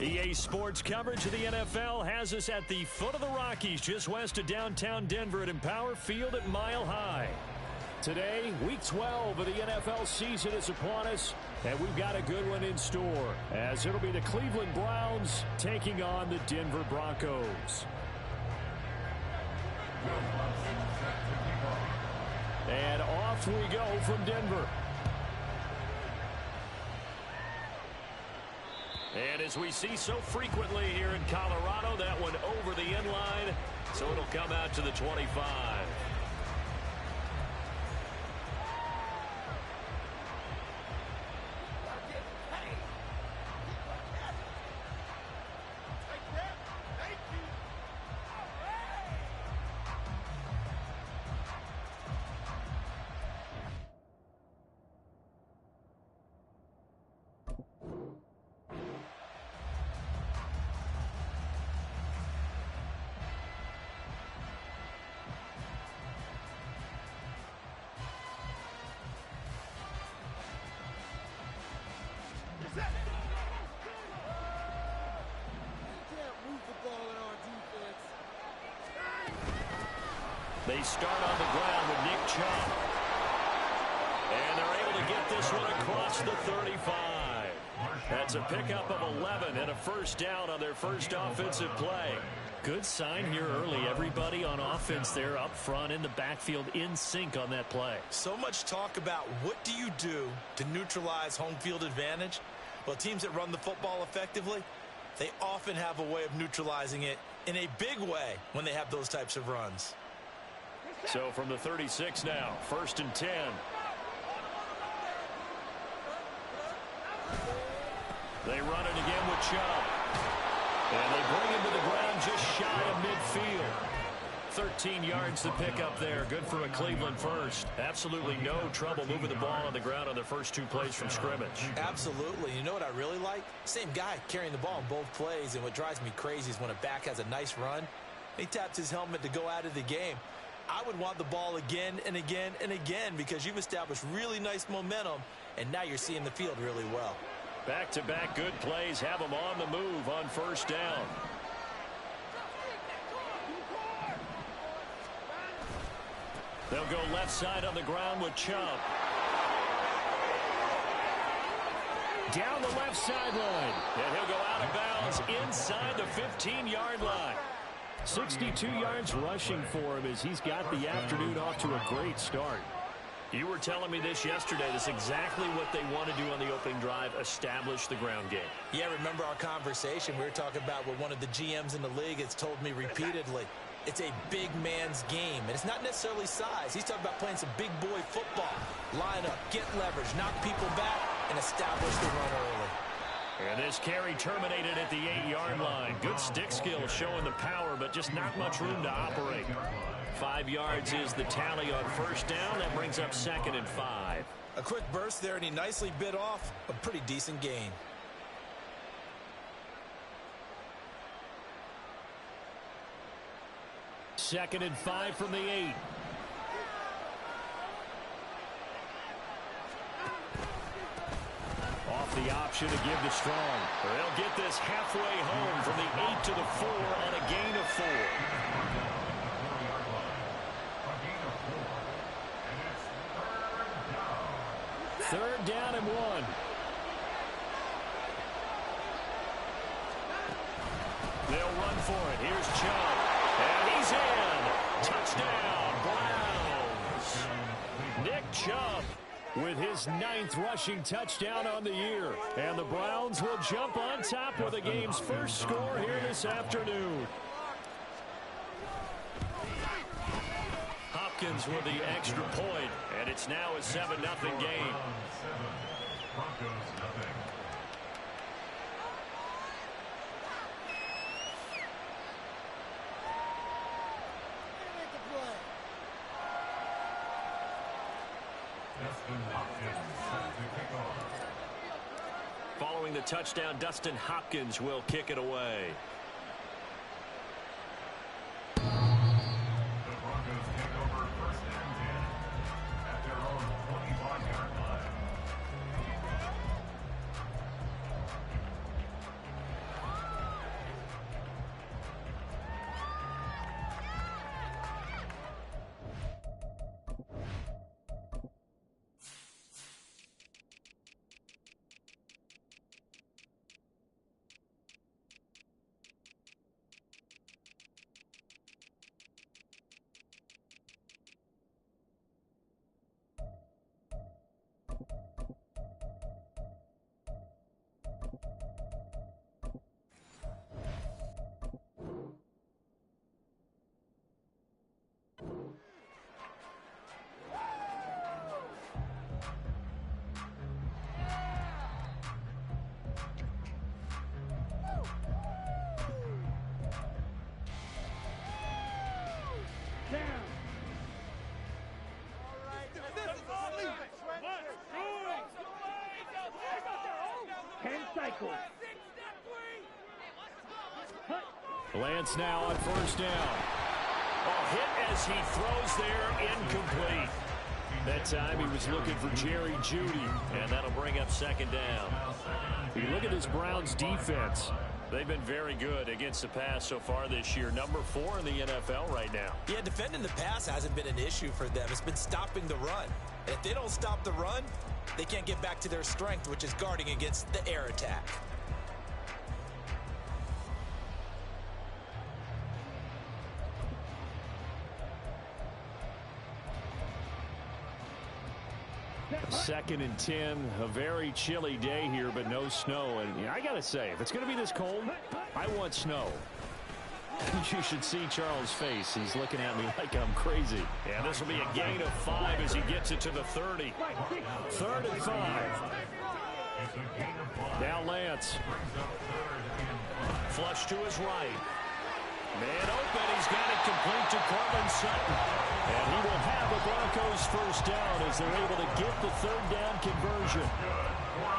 EA Sports coverage of the NFL has us at the foot of the Rockies, just west of downtown Denver at Empower Field at Mile High. Today, Week 12 of the NFL season is upon us, and we've got a good one in store, as it'll be the Cleveland Browns taking on the Denver Broncos. And off we go from Denver. And as we see so frequently here in Colorado, that one over the end line, so it'll come out to the 25. They start on the ground with Nick Chubb. And they're able to get this one across the 35. That's a pickup of 11 and a first down on their first offensive play. Good sign here early. Everybody on offense there up front in the backfield in sync on that play. So much talk about what do you do to neutralize home field advantage? Well, teams that run the football effectively, they often have a way of neutralizing it in a big way when they have those types of runs. So from the 36 now, 1st and 10. They run it again with Chubb. And they bring him to the ground just shy of midfield. 13 yards to pick up there. Good for a Cleveland first. Absolutely no trouble moving the ball on the ground on their first two plays from scrimmage. Absolutely. You know what I really like? Same guy carrying the ball in both plays. And what drives me crazy is when a back has a nice run, he taps his helmet to go out of the game. I would want the ball again and again and again because you've established really nice momentum, and now you're seeing the field really well. Back-to-back good plays have them on the move on first down. They'll go left side on the ground with Chubb. Down the left sideline. And he'll go out of bounds inside the 15-yard line. 62 yards rushing for him as he's got the afternoon off to a great start. You were telling me this yesterday. This is exactly what they want to do on the opening drive, establish the ground game. Yeah, remember our conversation. We were talking about what one of the GMs in the league has told me repeatedly. It's a big man's game, and it's not necessarily size. He's talking about playing some big boy football. Line up, get leverage, knock people back, and establish the run early. And this carry terminated at the 8-yard line. Good stick skill showing the power, but just not much room to operate. 5 yards is the tally on first down. That brings up 2nd and 5. A quick burst there, and he nicely bit off a pretty decent gain. 2nd and 5 from the 8. Off the option to give to Strong. They'll get this halfway home from the 8 to the 4 on a gain of 4. Third down and 1. They'll run for it. Here's Chubb. And he's in. Touchdown, Browns. Nick Chubb with his 9th rushing touchdown on the year. And the Browns will jump on top with the game's first score here this afternoon. Hopkins with the extra point, and it's now a 7-0 game. Following the touchdown, Dustin Hopkins will kick it away. The Broncos take over 1st and 10 at their own 25-yard line. Lance now on first down. Oh, hit as he throws there, incomplete. That time he was looking for Jerry Jeudy, and that'll bring up second down. You look at this Browns defense. They've been very good against the pass so far this year. Number 4 in the NFL right now. Yeah, defending the pass hasn't been an issue for them. It's been stopping the run. And if they don't stop the run, they can't get back to their strength, which is guarding against the air attack. Second and 10, a very chilly day here, but no snow. And I got to say, if it's going to be this cold, I want snow. You should see Charles' face. He's looking at me like I'm crazy. Yeah, this will be a gain of 5 as he gets it to the 30. 3rd and 5. Now Lance. Flush to his right. Man open, he's got it complete to Cortland Sutton. And he will have the Broncos first down as they're able to get the 3rd down conversion.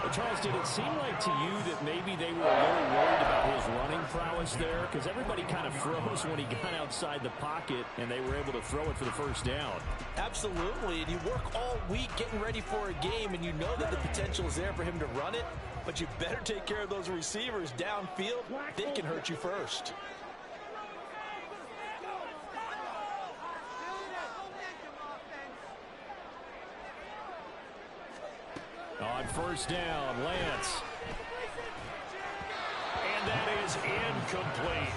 But Charles, did it seem like to you that maybe they were a little worried about his running prowess there? Because everybody kind of froze when he got outside the pocket, and they were able to throw it for the first down. Absolutely, and you work all week getting ready for a game, and you know that the potential is there for him to run it, but you better take care of those receivers downfield. They can hurt you first. On first down, Lance. And that is incomplete.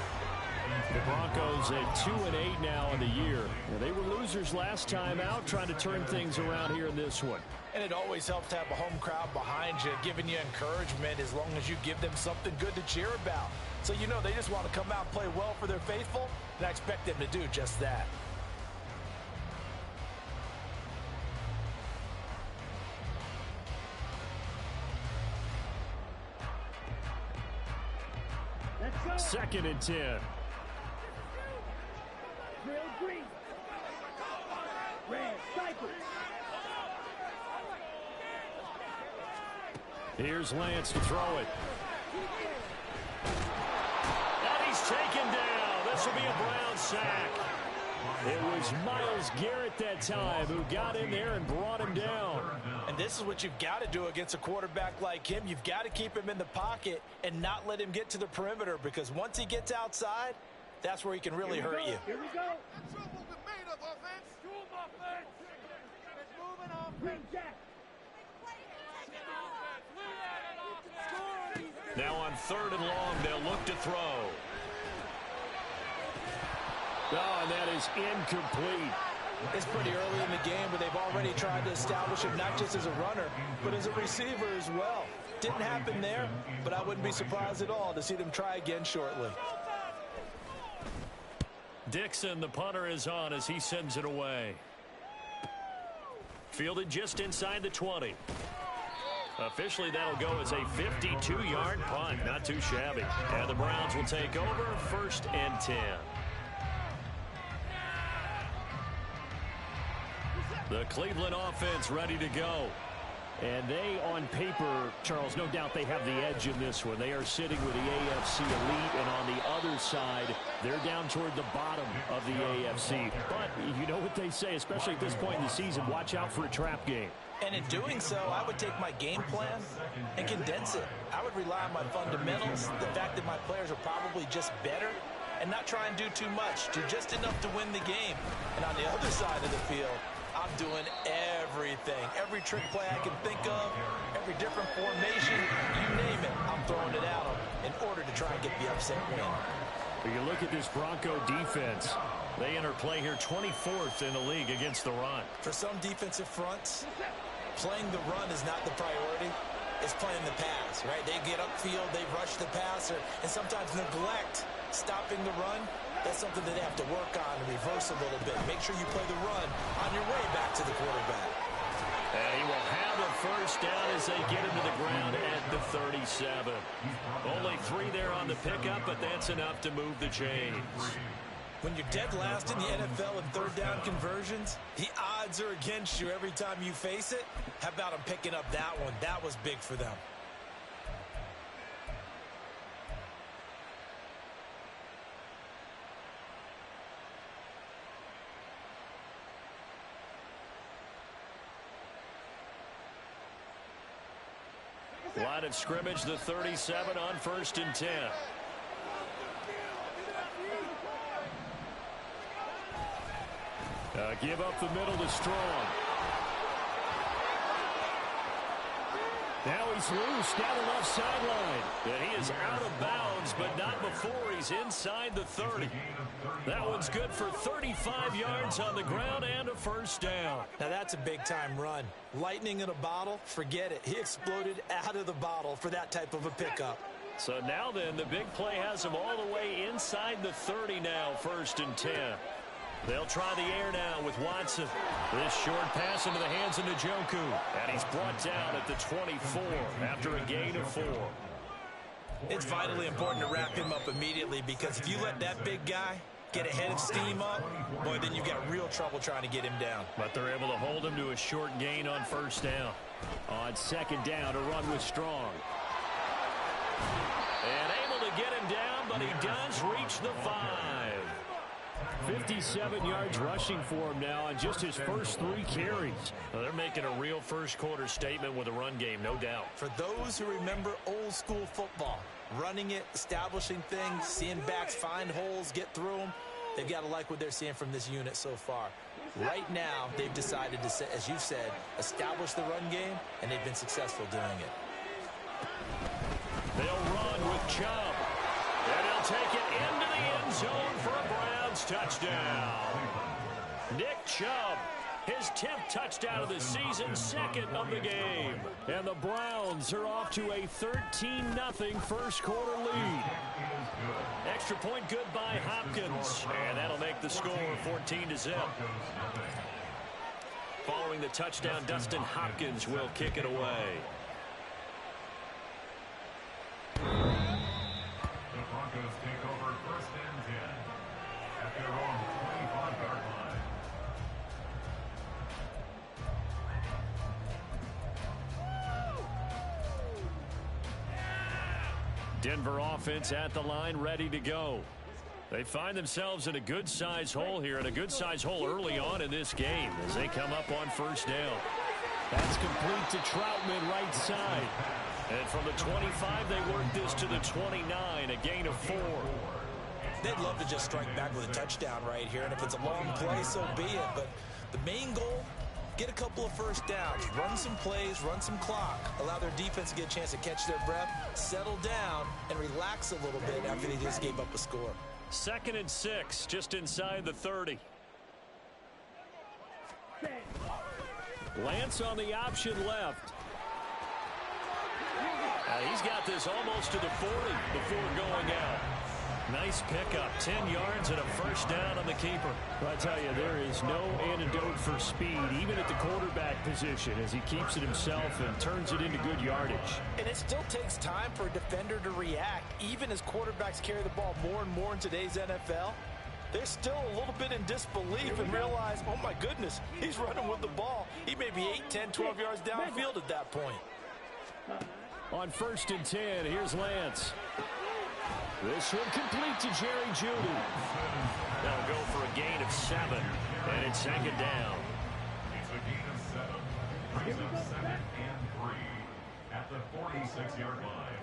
The Broncos at 2-8 now in the year. They were losers last time out, trying to turn things around here in this one. And it always helps to have a home crowd behind you, giving you encouragement as long as you give them something good to cheer about. So you know they just want to come out and play well for their faithful, and I expect them to do just that. Second and 10. Here's Lance to throw it. And he's taken down. This will be a Brown sack. It was Myles Garrett that time who got in there and brought him down. And this is what you've got to do against a quarterback like him. You've got to keep him in the pocket and not let him get to the perimeter, because once he gets outside, that's where he can really hurt you. Here we go. Made up offense. Offense. It's moving offense. Now on 3rd and long, they'll look to throw. Oh, and that is incomplete. It's pretty early in the game, but they've already tried to establish him not just as a runner, but as a receiver as well. Didn't happen there, but I wouldn't be surprised at all to see them try again shortly. Dixon, the punter, is on as he sends it away. Fielded just inside the 20. Officially, that'll go as a 52-yard punt. Not too shabby. And the Browns will take over 1st and 10. The Cleveland offense ready to go. And they, on paper, Charles, no doubt they have the edge in this one. They are sitting with the AFC elite, and on the other side, they're down toward the bottom of the AFC. But you know what they say, especially at this point in the season, watch out for a trap game. And in doing so, I would take my game plan and condense it. I would rely on my fundamentals, the fact that my players are probably just better, and not try and do too much, do just enough to win the game. And on the other side of the field, I'm doing everything. Every trick play I can think of, every different formation, you name it, I'm throwing it at them in order to try and get the upset win. You look at this Bronco defense. They enter play here 24th in the league against the run. For some defensive fronts, playing the run is not the priority. It's playing the pass, right? They get upfield, they rush the passer, and sometimes neglect stopping the run. That's something that they have to work on and reverse a little bit. Make sure you play the run on your way back to the quarterback. And he will have a first down as they get him to the ground at the 37. Only 3 there on the pickup, but that's enough to move the chains. When you're dead last in the NFL in 3rd down conversions, the odds are against you every time you face it. How about them picking up that one? That was big for them. Line of scrimmage, the 37 on 1st and 10. Give up the middle to Strong. Now he's loose down the left sideline. And he is out of bounds, but not before he's inside the 30. That one's good for 35 yards on the ground and a first down. Now that's a big-time run. Lightning in a bottle, forget it. He exploded out of the bottle for that type of a pickup. So now then, the big play has him all the way inside the 30 now, 1st and 10. They'll try the air now with Watson. This short pass into the hands of Njoku. And he's brought down at the 24 after a gain of 4. It's vitally important to wrap him up immediately, because if you let that big guy get a head of steam up, boy, then you've got real trouble trying to get him down. But they're able to hold him to a short gain on 1st down. On 2nd down, to run with Strong. And able to get him down, but he does reach the 5. 57 yards rushing for him now on just his first 3 carries. Well, they're making a real first-quarter statement with a run game, no doubt. For those who remember old-school football, running it, establishing things, seeing backs find holes, get through them, they've got to like what they're seeing from this unit so far. Right now, they've decided to, as you've said, establish the run game, and they've been successful doing it. They'll run with Chubb. And he'll take it into the end zone for a Browns touchdown. Nick Chubb, his 10th touchdown of the season, 2nd of the game. And the Browns are off to a 13-0 first-quarter lead. Extra point good by Hopkins. And that'll make the score 14-0. Following the touchdown, Dustin Hopkins will kick it away. The Broncos take over 1st and 10 at their own 25-yard line. Denver offense at the line, ready to go. They find themselves in a good-size hole here, and a good-size hole early on in this game as they come up on 1st down. That's complete to Troutman, right side. And from the 25, they work this to the 29, a gain of 4. They'd love to just strike back with a touchdown right here, and if it's a long play, so be it. But the main goal, get a couple of first downs, run some plays, run some clock, allow their defense to get a chance to catch their breath, settle down, and relax a little bit after they just gave up a score. 2nd and 6, just inside the 30. Lance on the option left. He's got this almost to the 40 before going out. Nice pickup, 10 yards and a first down on the keeper. Well, I tell you, there is no antidote for speed, even at the quarterback position, as he keeps it himself and turns it into good yardage. And it still takes time for a defender to react, even as quarterbacks carry the ball more and more in today's NFL. They're still a little bit in disbelief and realize, oh my goodness, he's running with the ball. He may be 8, 10, 12 yards downfield at that point. On 1st and 10, here's Lance. This one complete to Jerry Jeudy. They'll go for a gain of 7, and it's 2nd down. It's a gain of 7. Brings up 2nd and 3 at the 46-yard line.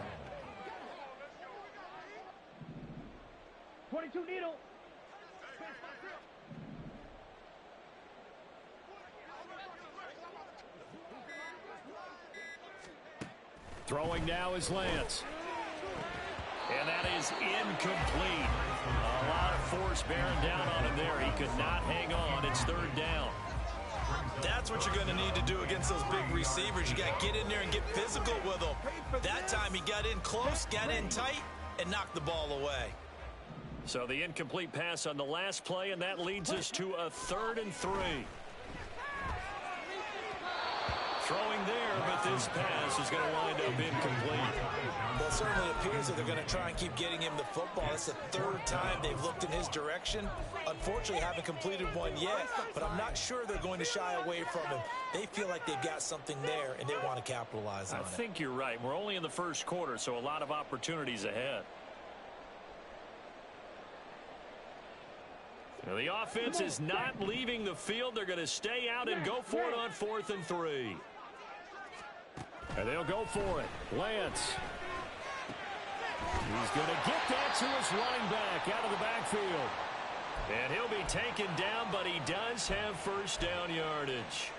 22 needle. Throwing now is Lance. And that is incomplete. A lot of force bearing down on him there. He could not hang on. It's 3rd down. That's what you're going to need to do against those big receivers. You got to get in there and get physical with them. That time he got in close, got in tight, and knocked the ball away. So the incomplete pass on the last play, and that leads us to a 3rd and 3. Throwing there, but this pass is going to wind up incomplete. Well, it certainly appears that they're going to try and keep getting him the football. It's the 3rd time they've looked in his direction. Unfortunately, haven't completed one yet, but I'm not sure they're going to shy away from him. They feel like they've got something there, and they want to capitalize on it. I think you're right. We're only in the 1st quarter, so a lot of opportunities ahead. Now, the offense is not leaving the field. They're going to stay out and go for it on 4th and 3. And they'll go for it. Lance. He's going to get that to his running back out of the backfield. And he'll be taken down, but he does have first down yardage.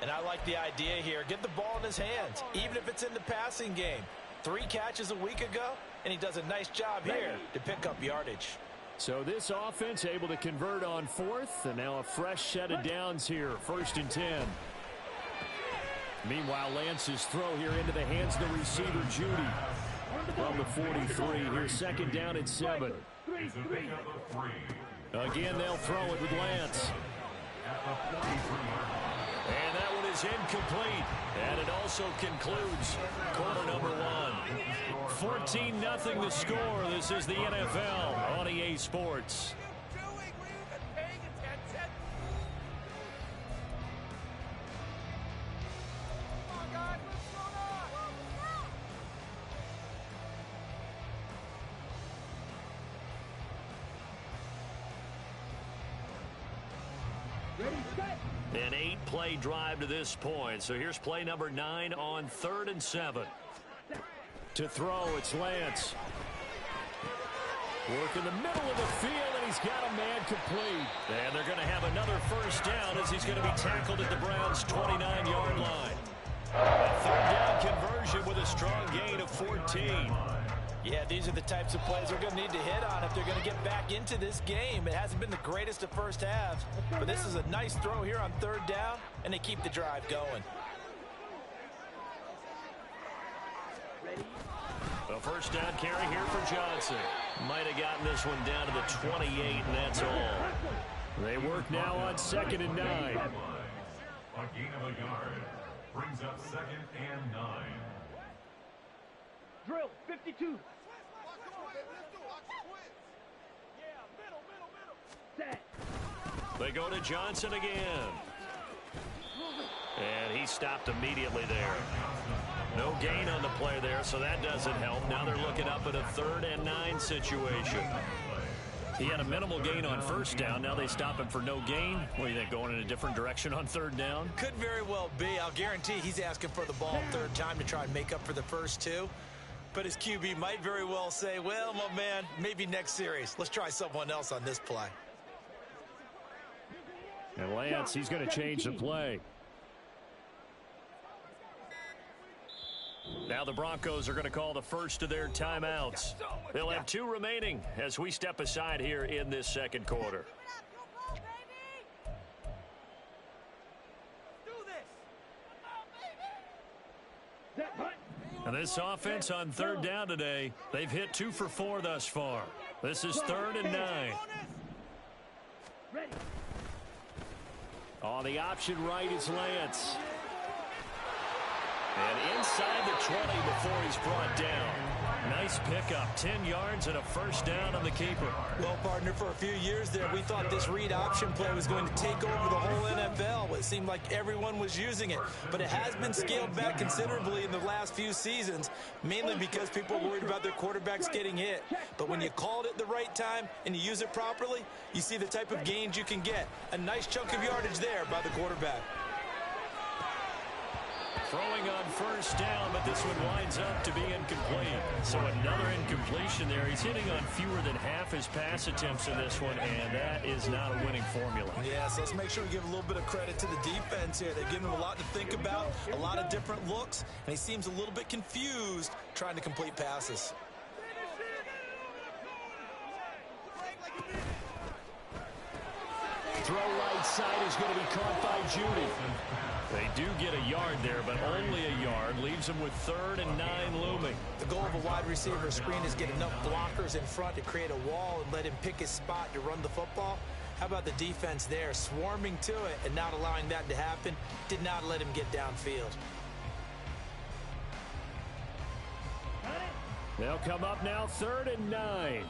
And I like the idea here. Get the ball in his hands, even if it's in the passing game. 3 catches a week ago, and he does a nice job here to pick up yardage. So this offense able to convert on 4th, and now a fresh set of downs here, 1st and 10. Meanwhile, Lance's throw here into the hands of the receiver, Judy. From the 43, here's 2nd down and 7. Again, they'll throw it with Lance. And that one is incomplete. And it also concludes quarter number 1. 14-0 the score. This is the NFL on EA Sports. An 8-play drive to this point. So here's play number 9 on 3rd and 7. To throw, it's Lance. Work in the middle of the field, and he's got a man complete. And they're going to have another first down as he's going to be tackled at the Browns' 29-yard line. A 3rd down conversion with a strong gain of 14. Yeah, these are the types of plays they're going to need to hit on if they're going to get back into this game. It hasn't been the greatest of first halves, but this is a nice throw here on 3rd down, and they keep the drive going. A first down carry here for Johnson. Might have gotten this one down to the 28, and that's all. They work now on 2nd and 9. A gain of a yard brings up 2nd and 9. Drill, 52. Set. They go to Johnson again. And he stopped immediately there. No gain on the play there, so that doesn't help. Now they're looking up at a 3rd and 9 situation. He had a minimal gain on 1st down. Now they stop him for no gain. What do you think, going in a different direction on 3rd down? Could very well be. I'll guarantee he's asking for the ball 3rd time to try and make up for the first 2. But his QB might very well say, well, my man, maybe next series. Let's try someone else on this play. And Lance, he's going to change the play. Now the Broncos are going to call the first of their timeouts. They'll have 2 remaining as we step aside here in this 2nd quarter. And this offense on 3rd down today, they've hit 2 for 4 thus far. This is 3rd and 9. On the option right is Lance. And inside the 20 before he's brought down. Nice pickup, 10 yards and a first down on the keeper. Well, partner, for a few years there, we thought this read option play was going to take over the whole NFL. It seemed like everyone was using it, but it has been scaled back considerably in the last few seasons, mainly because people are worried about their quarterbacks getting hit. But when you call it at the right time and you use it properly, you see the type of gains you can get. A nice chunk of yardage there by the quarterback. Throwing on first down, but this one winds up to be incomplete. So another incompletion there. He's hitting on fewer than half his pass attempts in this one, and that is not a winning formula. Yeah, so let's make sure we give a little bit of credit to the defense here. They've given him a lot to think about, a lot of different looks, and he seems a little bit confused trying to complete passes. Throw right side is going to be caught by Judy. They do get a yard there, but only a yard. Leaves them with 3rd and 9 looming. The goal of a wide receiver screen is get enough blockers in front to create a wall and let him pick his spot to run the football. How about the defense there, swarming to it and not allowing that to happen? Did not let him get downfield. They'll come up now 3rd and 9.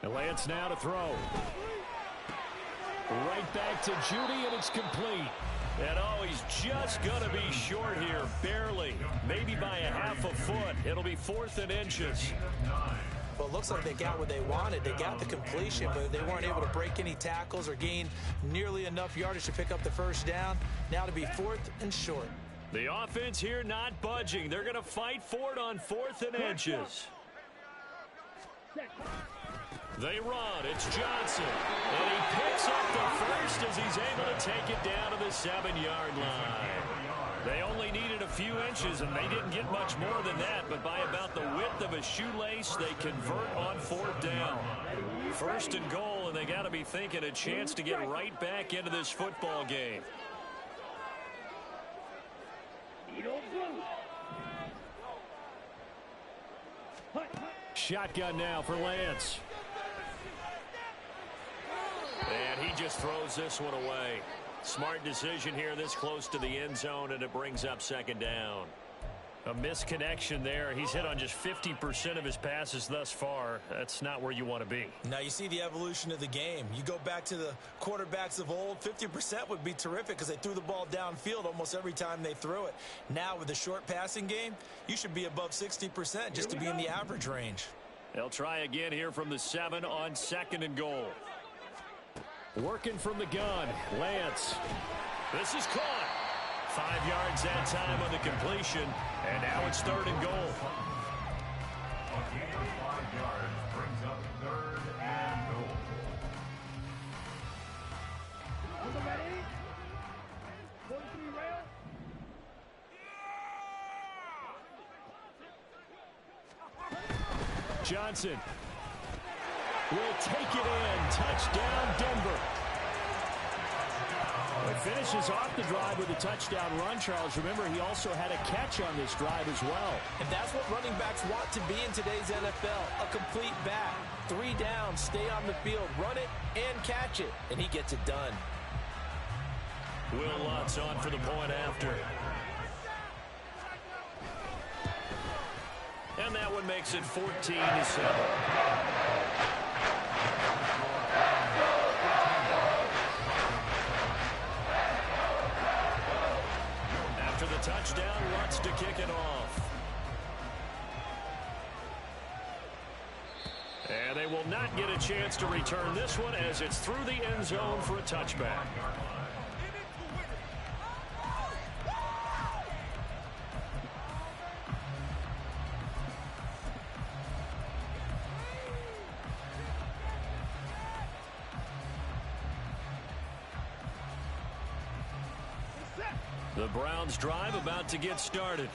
And Lance now to throw. Right back to Judy, and it's complete. And oh, he's just going to be short here, barely. Maybe by a half a foot. It'll be 4th and inches. Well, it looks like they got what they wanted. They got the completion, but they weren't able to break any tackles or gain nearly enough yardage to pick up the first down. Now to be 4th and short. The offense here not budging. They're going to fight for it on 4th and inches. They run. It's Johnson. And he picks up the first as he's able to take it down to the 7-yard line. They only needed a few inches, and they didn't get much more than that. But by about the width of a shoelace, they convert on 4th down. 1st and goal, and they got to be thinking a chance to get right back into this football game. Shotgun now for Lance. And he just throws this one away. Smart decision here this close to the end zone, and it brings up 2nd down. A misconnection there. He's hit on just 50% of his passes thus far. That's not where you want to be. Now you see the evolution of the game. You go back to the quarterbacks of old, 50% would be terrific because they threw the ball downfield almost every time they threw it. Now with the short passing game, you should be above 60% just to be in the average range. They'll try again here from the 7 on 2nd and goal. Working from the gun, Lance. This is caught. 5 yards that time on the completion, and now it's 3rd and goal. A gain of 5 yards brings up 3rd and goal. Johnson will take it in. Touchdown, Denver. He finishes off the drive with a touchdown run, Charles. Remember, he also had a catch on this drive as well. And that's what running backs want to be in today's NFL, a complete back. 3 downs, stay on the field, run it, and catch it. And he gets it done. Will Lutz on for the point after. And that one makes it 14-7. After the touchdown, Lutz to kick it off. And they will not get a chance to return this one as it's through the end zone for a touchback. The Browns drive about to get started.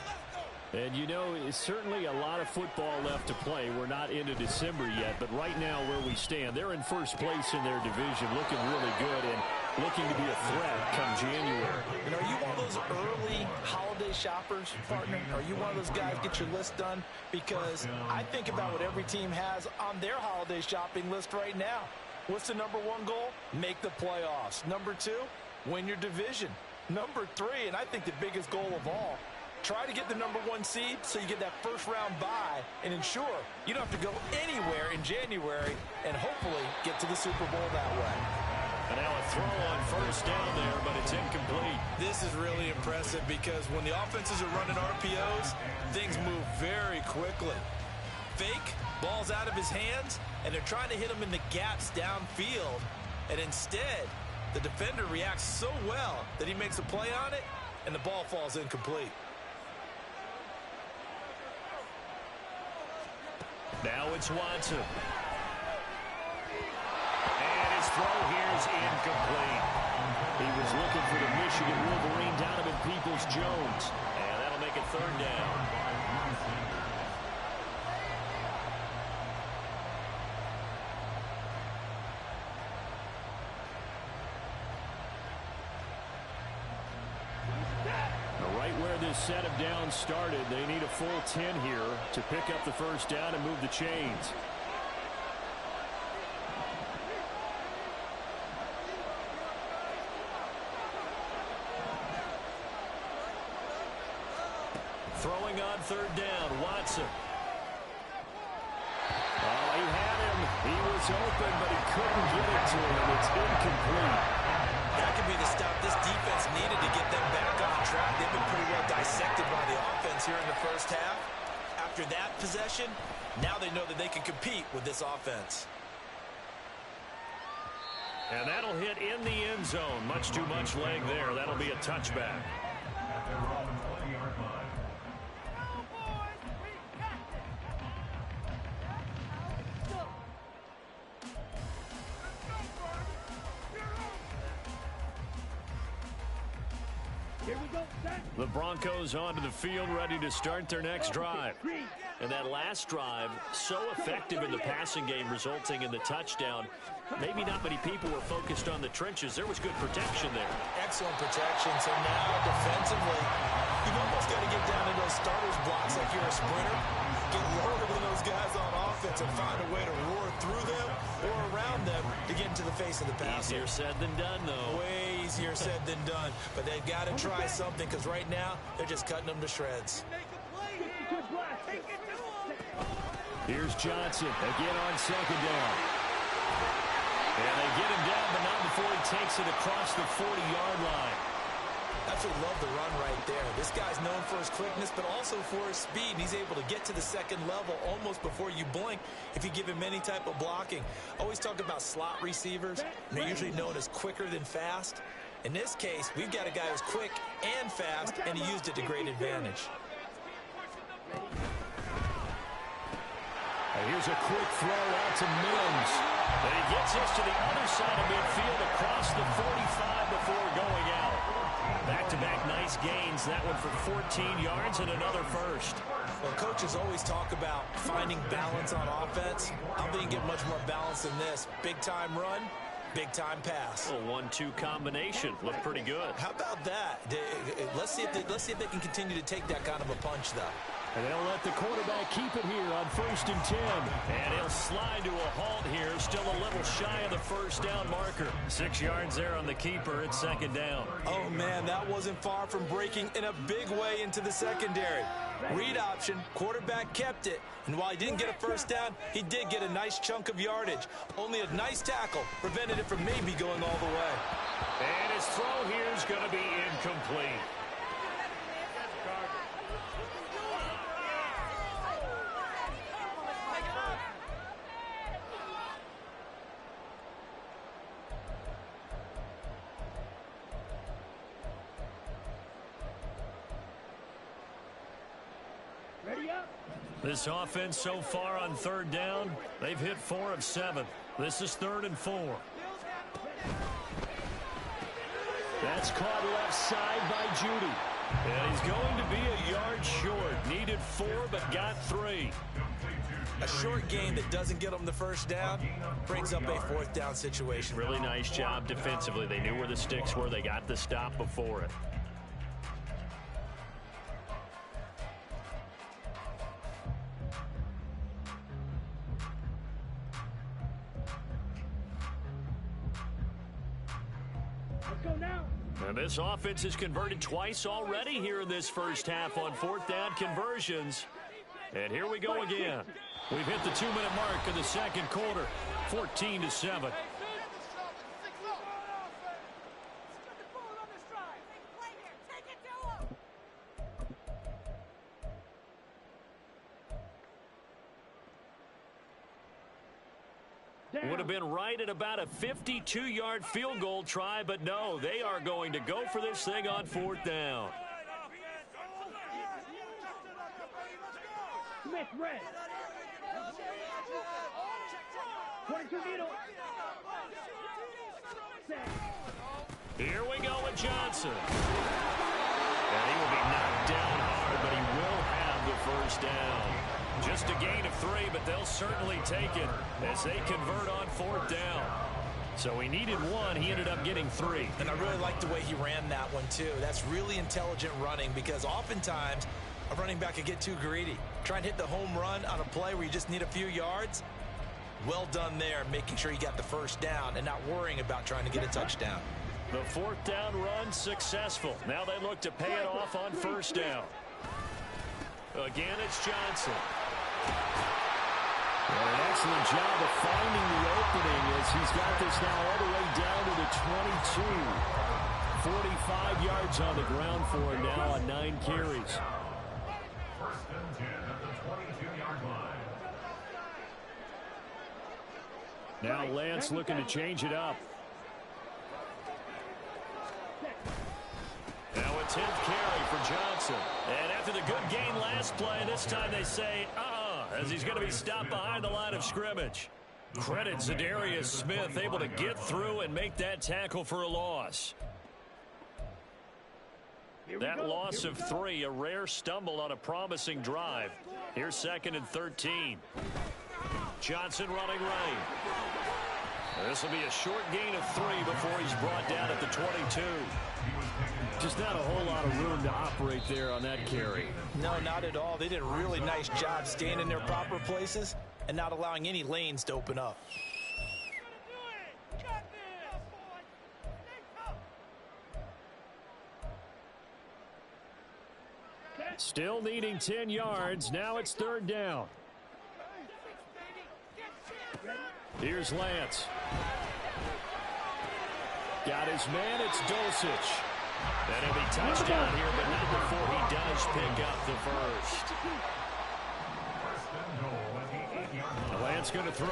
And you know, it's certainly a lot of football left to play. We're not into December yet, but right now where we stand, they're in first place in their division, looking really good and looking to be a threat come January. And are you one of those early holiday shoppers, partner? Are you one of those guys get your list done? Because I think about what every team has on their holiday shopping list right now. What's the number 1 goal? Make the playoffs. Number 2, win your division. Number 3, and I think the biggest goal of all, try to get the number 1 seed so you get that first-round bye and ensure you don't have to go anywhere in January and hopefully get to the Super Bowl that way. And now a throw on first down there, but it's incomplete. This is really impressive because when the offenses are running RPOs, things move very quickly. Fake, ball's out of his hands, and they're trying to hit him in the gaps downfield. And instead, the defender reacts so well that he makes a play on it, and the ball falls incomplete. Now it's Watson. And his throw here is incomplete. He was looking for the Michigan Wolverine Donovan Peoples-Jones. And that'll make it 3rd down. Right where this set of downs started, they need a full 10 here to pick up the first down and move the chains. Throwing on 3rd down, Watson. Oh, he had him. He was open, but he couldn't get it to him. It's incomplete. That could be the stop this defense needed to get them back on track. They've been pretty well dissected by the offense here in the first half. after that possession, now they know that they can compete with this offense. And that'll hit in the end zone. Much too much leg there. That'll be a touchback. At their own 20-yard line. Here we go, set. The Broncos onto the field, ready to start their next drive. And that last drive, so effective in the passing game, resulting in the touchdown. Maybe not many people were focused on the trenches. There was good protection there. Excellent protection. So now defensively, you've almost got to get down in those starters blocks like you're a sprinter. Get lower than those guys on offense and find a way to roar through them or around them to get into the face of the passer. Easier said than done, though. Way easier said than done. But they've got to try something because right now they're just cutting them to shreds. Here's Johnson again on second down. And they get him down, but not before he takes it across the 40-yard line. Absolutely love the run right there. This guy's known for his quickness, but also for his speed. He's able to get to the second level almost before you blink if you give him any type of blocking. Always talk about slot receivers, and they're usually known as quicker than fast. In this case, we've got a guy who's quick and fast, and he used it to great advantage. Here's a quick throw out to Mims. And he gets us to the other side of midfield across the 45 before going out. Back-to-back nice gains. That one for 14 yards and another first. Well, coaches always talk about finding balance on offense. I don't think you get much more balance than this. Big-time run, big-time pass. A 1-2 combination. Looked pretty good. How about that? Let's see if they can continue to take that kind of a punch, though. And they'll let the quarterback keep it here on 1st and 10. And he'll slide to a halt here. Still a little shy of the first down marker. 6 yards there on the keeper at second down. Oh, man, that wasn't far from breaking in a big way into the secondary. Read option, quarterback kept it. And while he didn't get a first down, he did get a nice chunk of yardage. Only a nice tackle prevented it from maybe going all the way. And his throw here is going to be incomplete. This offense so far on 3rd down, they've hit 4 of 7. This is 3rd and 4. That's caught left side by Judy. And he's going to be a yard short. Needed 4, but got 3. A short gain that doesn't get them the first down brings up a 4th down situation. Really nice job defensively. They knew where the sticks were. They got the stop before it. And this offense has converted twice already here in this first half on 4th down conversions. And here we go again. We've hit the 2-minute mark of the second quarter, 14-7. Would have been right at about a 52-yard field goal try, but no, they are going to go for this thing on 4th down. Smith, red. 22 needle. Here we go with Johnson. And he will be knocked down hard, but he will have the first down. Just a gain of 3, but they'll certainly take it as they convert on 4th down. So he needed 1. He ended up getting 3. And I really like the way he ran that one, too. That's really intelligent running because oftentimes a running back can get too greedy. Try and hit the home run on a play where you just need a few yards. Well done there, making sure you got the first down and not worrying about trying to get a touchdown. The 4th down run successful. Now they look to pay it off on 1st down. Again, it's Johnson. And an excellent job of finding the opening as he's got this now all the way down to the 22. 45 yards on the ground for him now on 9 carries. 1st and 10 at the 28. Now Lance looking to change it up. Now a 10th carry for Johnson. And after the good gain last play, this time they say, as he's going to be stopped behind the line of scrimmage. Credit Zadarius Smith, able to get through and make that tackle for a loss. That loss of 3, a rare stumble on a promising drive. Here's 2nd and 13. Johnson running right. This will be a short gain of 3 before he's brought down at the 22. Just not a whole lot of room to operate there on that carry. No, not at all. They did a really nice job staying in their proper places and not allowing any lanes to open up. Still needing 10 yards. Now it's 3rd down. Here's Lance. Got his man. It's Dulcich. And he'll be touchdown here, but not before he does pick up the first. Lance going to throw.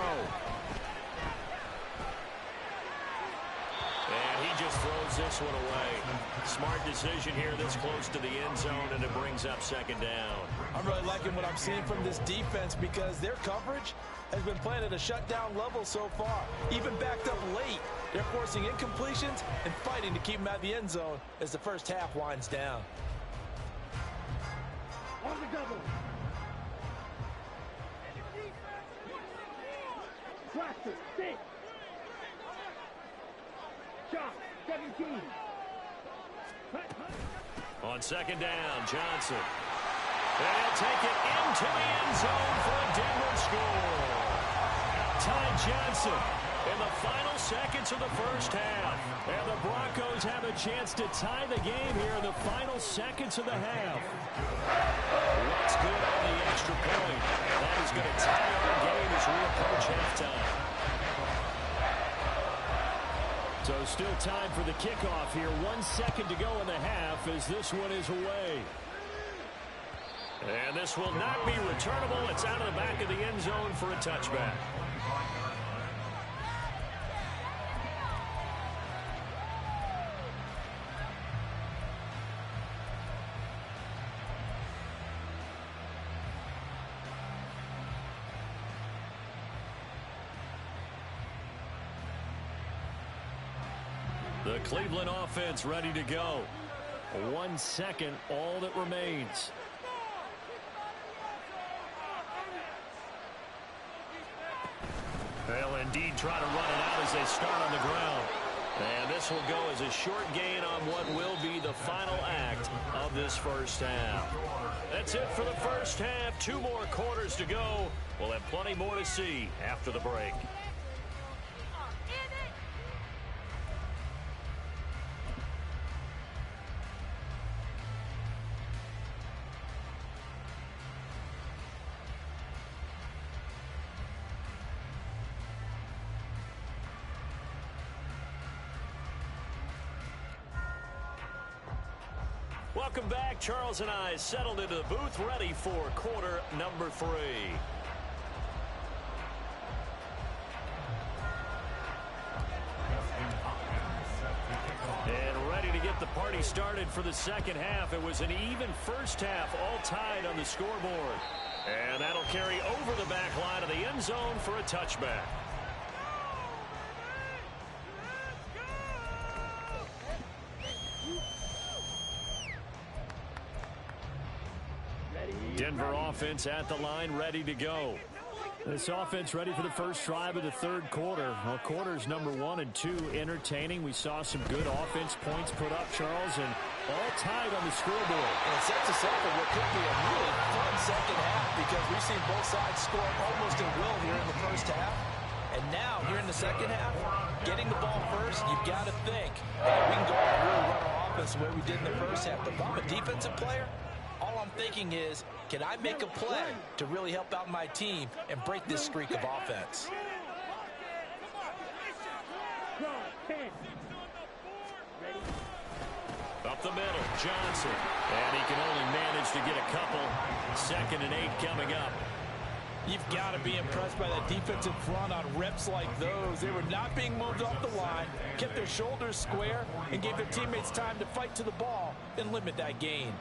And he just throws this one away. Smart decision here this close to the end zone, and it brings up 2nd down. I'm really liking what I'm seeing from this defense because their coverage has been playing at a shutdown level so far. Even backed up late, they're forcing incompletions and fighting to keep them out of the end zone as the first half winds down. On the double. Cluster, 6. Shot, 17. On 2nd down, Johnson. And he'll take it into the end zone for a Denver score. Ty Johnson in the final seconds of the first half. And the Broncos have a chance to tie the game here in the final seconds of the half. What's good on the extra point? That is going to tie our game as we approach halftime. So still time for the kickoff here. 1 second to go in the half as this one is away. And this will not be returnable. It's out of the back of the end zone for a touchback. The Cleveland offense ready to go. 1 second, all that remains. They'll indeed try to run it out as they start on the ground. And this will go as a short gain on what will be the final act of this first half. That's it for the first half. 2 more quarters to go. We'll have plenty more to see after the break. Welcome back. Charles and I settled into the booth, ready for quarter number 3. And ready to get the party started for the second half. It was an even first half, all tied on the scoreboard. And that'll carry over the back line of the end zone for a touchback. Denver offense at the line, ready to go. This offense ready for the first drive of the 3rd quarter. Well, quarters number 1 and 2 entertaining. We saw some good offense points put up, Charles, and all tied on the scoreboard. And it sets us up for what could be a really fun second half because we've seen both sides score almost at will here in the first half. And now, here in the second half, getting the ball first, you've got to think, hey, we can go out and really run our offense the way we did in the first half. But if I'm a defensive player, all I'm thinking is, can I make a play to really help out my team and break this streak of offense? Up the middle, Johnson. And he can only manage to get a couple. 2nd and 8 coming up. You've got to be impressed by that defensive front on reps like those. They were not being moved off the line, kept their shoulders square, and gave their teammates time to fight to the ball and limit that gain.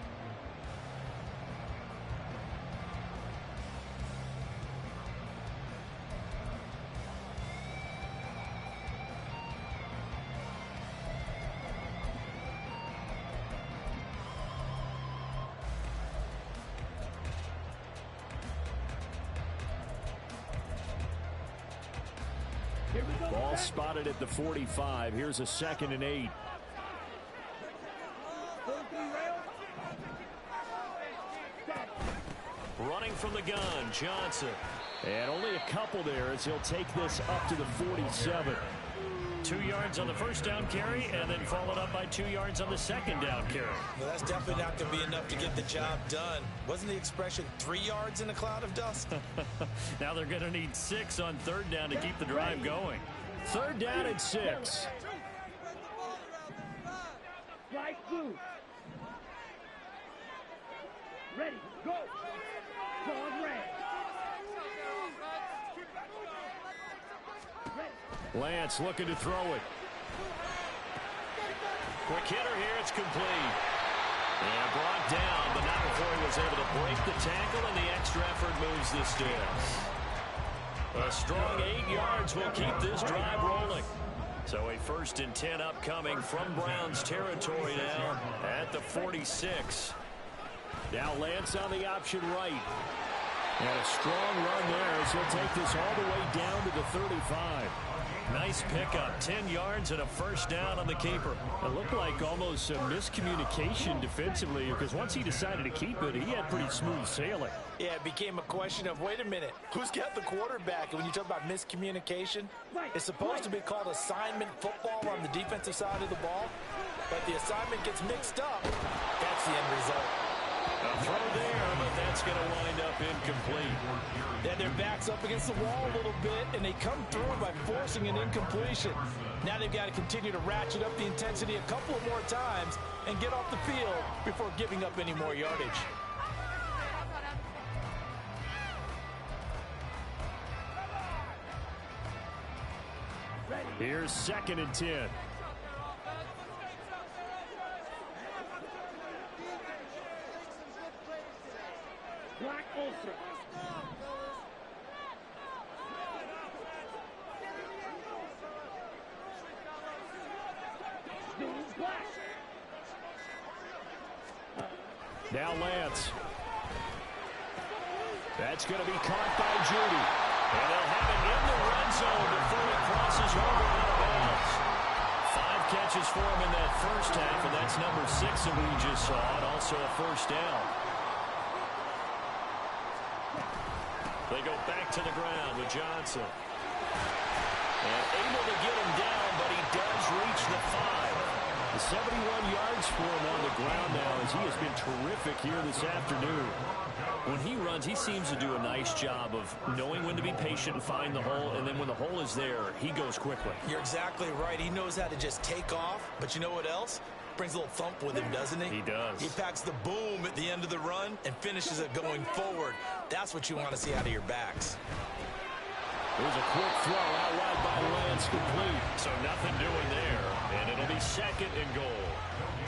Ball spotted at the 45. Here's a 2nd and 8. Running from the gun, Johnson. And only a couple there as he'll take this up to the 47. 2 yards on the first down carry, and then followed up by 2 yards on the second down carry. Well, that's definitely not going to be enough to get the job done. Wasn't the expression 3 yards in a cloud of dust? Now they're going to need 6 on 3rd down to keep the drive going. 3rd down and 6. Strike two. Ready, go. Pause red. Lance looking to throw it. Quick hitter here. It's complete. And brought down, but not before he was able to break the tackle, and the extra effort moves the sticks. A strong 8 yards will keep this drive rolling. So a 1st and 10 upcoming from Browns territory now at the 46. Now Lance on the option right. And a strong run there as he'll take this all the way down to the 35. Nice pickup, 10 yards and a 1st down on the keeper. It looked like almost a miscommunication defensively because once he decided to keep it, he had pretty smooth sailing. Yeah, it became a question of, wait a minute, who's got the quarterback? And when you talk about miscommunication, it's supposed to be called assignment football on the defensive side of the ball, but the assignment gets mixed up. That's the end result. A throw there, but that's going to wind up incomplete. Then their back's up against the wall a little bit, and they come through by forcing an incompletion. Now they've got to continue to ratchet up the intensity a couple of more times and get off the field before giving up any more yardage. Here's 2nd and 10. Black ultra. Black. Now Lance. That's going to be caught by Judy. And they'll have it in the red zone before he crosses over out of bounds. 5 catches for him in that first half, and that's number 6 that we just saw, and also a 1st down. They go back to the ground with Johnson. And able to get him down, but he does reach the 5. The 71 yards for him on the ground now as he has been terrific here this afternoon. When he runs, he seems to do a nice job of knowing when to be patient and find the hole, and then when the hole is there, he goes quickly. You're exactly right. He knows how to just take off, but you know what else? Brings a little thump with him, doesn't he? He does. He packs the boom at the end of the run and finishes it going forward. That's what you want to see out of your backs. There's a quick throw out wide by Lance, complete. So nothing doing there, and it'll be 2nd and goal.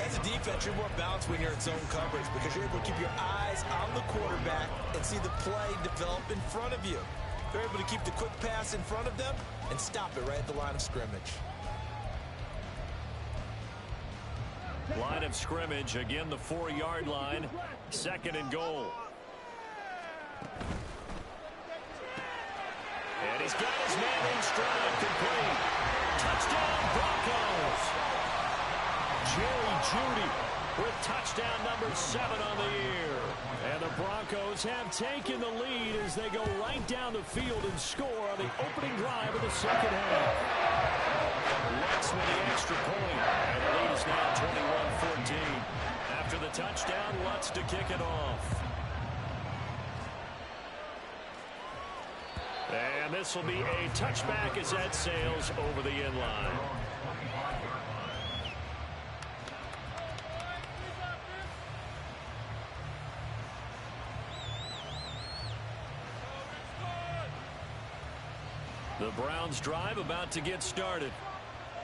As a defense, you're more balanced when you're in zone coverage because you're able to keep your eyes on the quarterback and see the play develop in front of you. They're able to keep the quick pass in front of them and stop it right at the line of scrimmage. Line of scrimmage, again the 4-yard line, 2nd and goal. And he's got his man in stride, complete. Touchdown Broncos. Jerry Jeudy with touchdown number 7 on the year. And the Broncos have taken the lead as they go right down the field and score on the opening drive of the second half. Lutz with the extra point, and the lead is now 21-14. After the touchdown, Lutz to kick it off. And this will be a touchback as that sails over the end line. The Browns drive about to get started.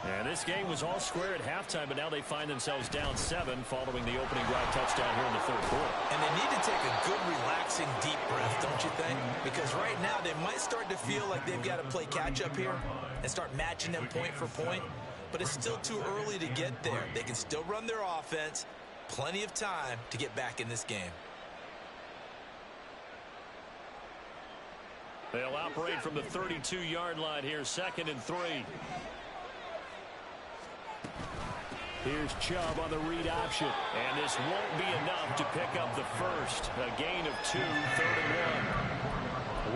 And this game was all square at halftime, but now they find themselves down 7 following the opening drive touchdown here in the third quarter. And they need to take a good, relaxing, deep breath, don't you think? Because right now they might start to feel like they've got to play catch-up here and start matching them point for point. But it's still too early to get there. They can still run their offense. Plenty of time to get back in this game. They'll operate from the 32-yard line here, 2nd and 3. Here's Chubb on the read option. And this won't be enough to pick up the first. A gain of 2, 3rd and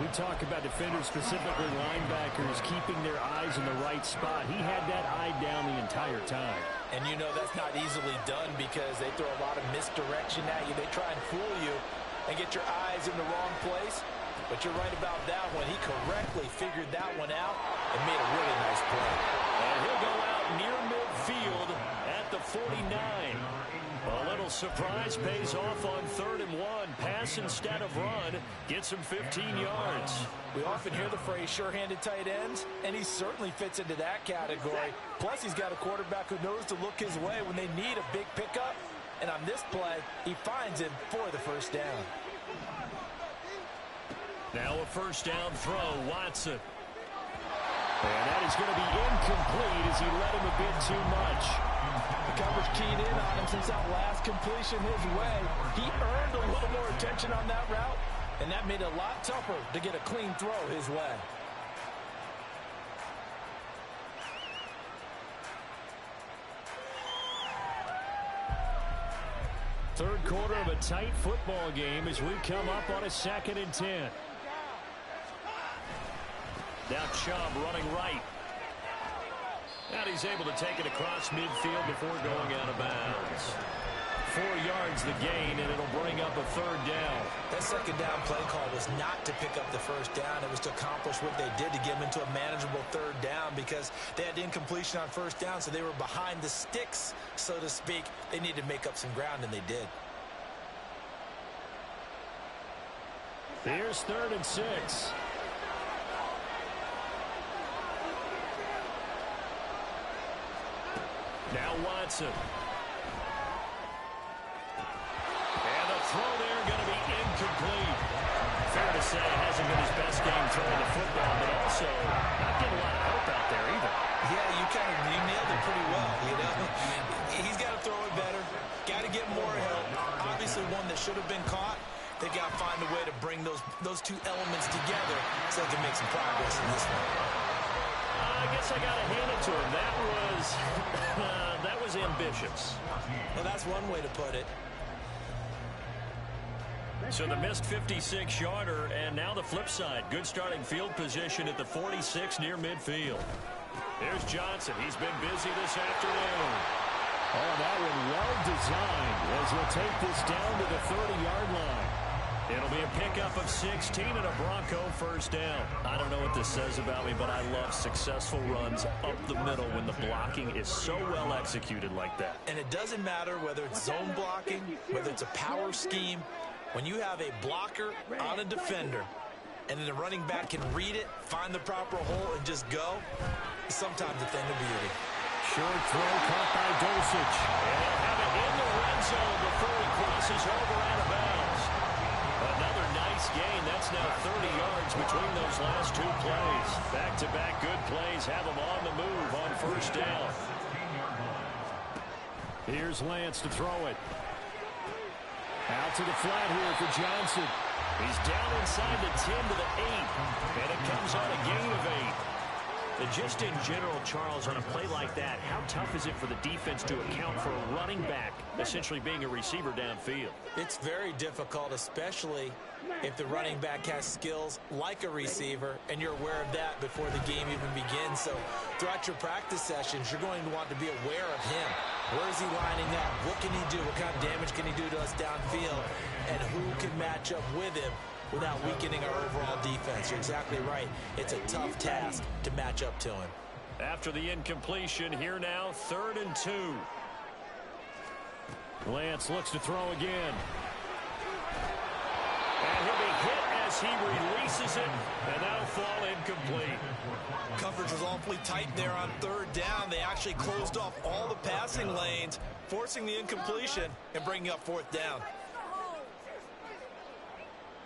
1. We talk about defenders, specifically linebackers, keeping their eyes in the right spot. He had that eye down the entire time. And you know that's not easily done because they throw a lot of misdirection at you. They try and fool you and get your eyes in the wrong place. But you're right about that one. He correctly figured that one out and made a really nice play. And he'll go out near midfield at the 49. A little surprise pays off on 3rd and 1. Pass instead of run. Gets him 15 yards. We often hear the phrase sure-handed tight ends, and he certainly fits into that category. Plus, he's got a quarterback who knows to look his way when they need a big pickup. And on this play, he finds him for the first down. Now a first down throw, Watson. And that is going to be incomplete as he led him a bit too much. The coverage keyed in on him since that last completion his way. He earned a little more attention on that route, and that made it a lot tougher to get a clean throw his way. Third quarter of a tight football game as we come up on a 2nd and 10. Now Chubb running right. And he's able to take it across midfield before going out of bounds. 4 yards the gain, and it'll bring up a 3rd down. That second down play call was not to pick up the first down. It was to accomplish what they did to get them into a manageable 3rd down because they had incompletion on first down, so they were behind the sticks, so to speak. They needed to make up some ground, and they did. Here's 3rd and 6. Now Watson. And the throw there going to be incomplete. Fair to say it hasn't been his best game throwing the football, but also not getting a lot of help out there either. Yeah, you nailed it pretty well, you know. He's got to throw it better. Got to get more help. Obviously one that should have been caught. They got to find a way to bring those two elements together so they can make some progress in this one. I guess I got to hand it to him. That was ambitious. Well, that's one way to put it. So the missed 56-yarder, and now the flip side. Good starting field position at the 46 near midfield. There's Johnson. He's been busy this afternoon. Oh, that one well designed as we'll take this down to the 30-yard line. It'll be a pickup of 16 and a Bronco first down. I don't know what this says about me, but I love successful runs up the middle when the blocking is so well executed like that. And it doesn't matter whether it's zone blocking, whether it's a power scheme. When you have a blocker on a defender and then the running back can read it, find the proper hole, and just go, it's sometimes a thing of beauty. Short throw caught by Dosage. And he'll have it in the red zone before he crosses over out of bounds. Another nice gain. That's now 30 yards between those last 2 plays. Back-to-back good plays have him on the move on first down. Here's Lance to throw it. Out to the flat here for Johnson. He's down inside the 10 to the 8. And it comes on a gain of 8. And just in general, Charles, on a play like that, how tough is it for the defense to account for a running back essentially being a receiver downfield? It's very difficult, especially if the running back has skills like a receiver and you're aware of that before the game even begins. So throughout your practice sessions, you're going to want to be aware of him. Where is he lining up? What can he do? What kind of damage can he do to us downfield? And who can match up with him without weakening our overall defense? You're exactly right. It's a tough task to match up to him. After the incompletion, here now, 3rd and 2. Lance looks to throw again. And he'll be hit as he releases it, and that'll fall incomplete. coverage was awfully tight there on third down. They actually closed off all the passing lanes, forcing the incompletion and bringing up fourth down.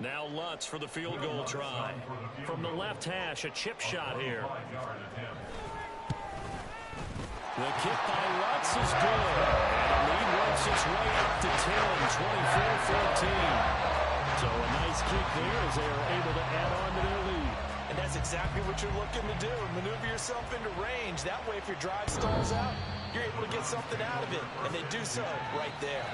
Now Lutz for the field goal try. From the left hash, a chip shot here. The kick by Lutz is good. And the lead works its way up to 10, 24-14. So a nice kick there as they are able to add on to their lead. And that's exactly what you're looking to do. Maneuver yourself into range. That way, if your drive stalls out, you're able to get something out of it. And they do so right there.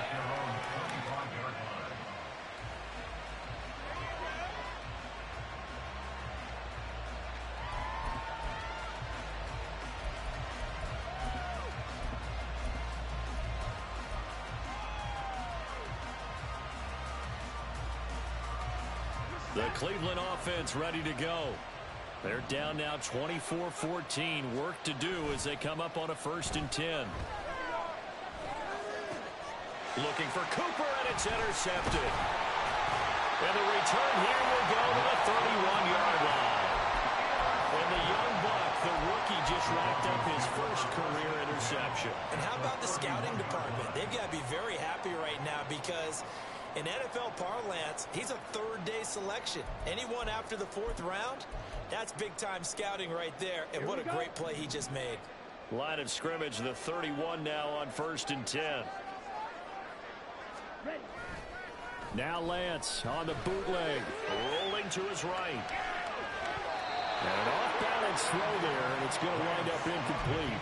The Cleveland offense ready to go. They're down now 24-14. Work to do as they come up on a 1st and 10. Looking for Cooper, and it's intercepted. And the return here will go to the 31-yard line. And the young buck, the rookie, just racked up his first career interception. And how about the scouting department? They've got to be very happy right now because in NFL parlance, he's a third-day selection. Anyone after the 4th round, that's big-time scouting right there. And what a great play he just made. Line of scrimmage, the 31 now on 1st and 10. Now Lance on the bootleg, rolling to his right. And an off-balance throw there, and it's going to wind up incomplete.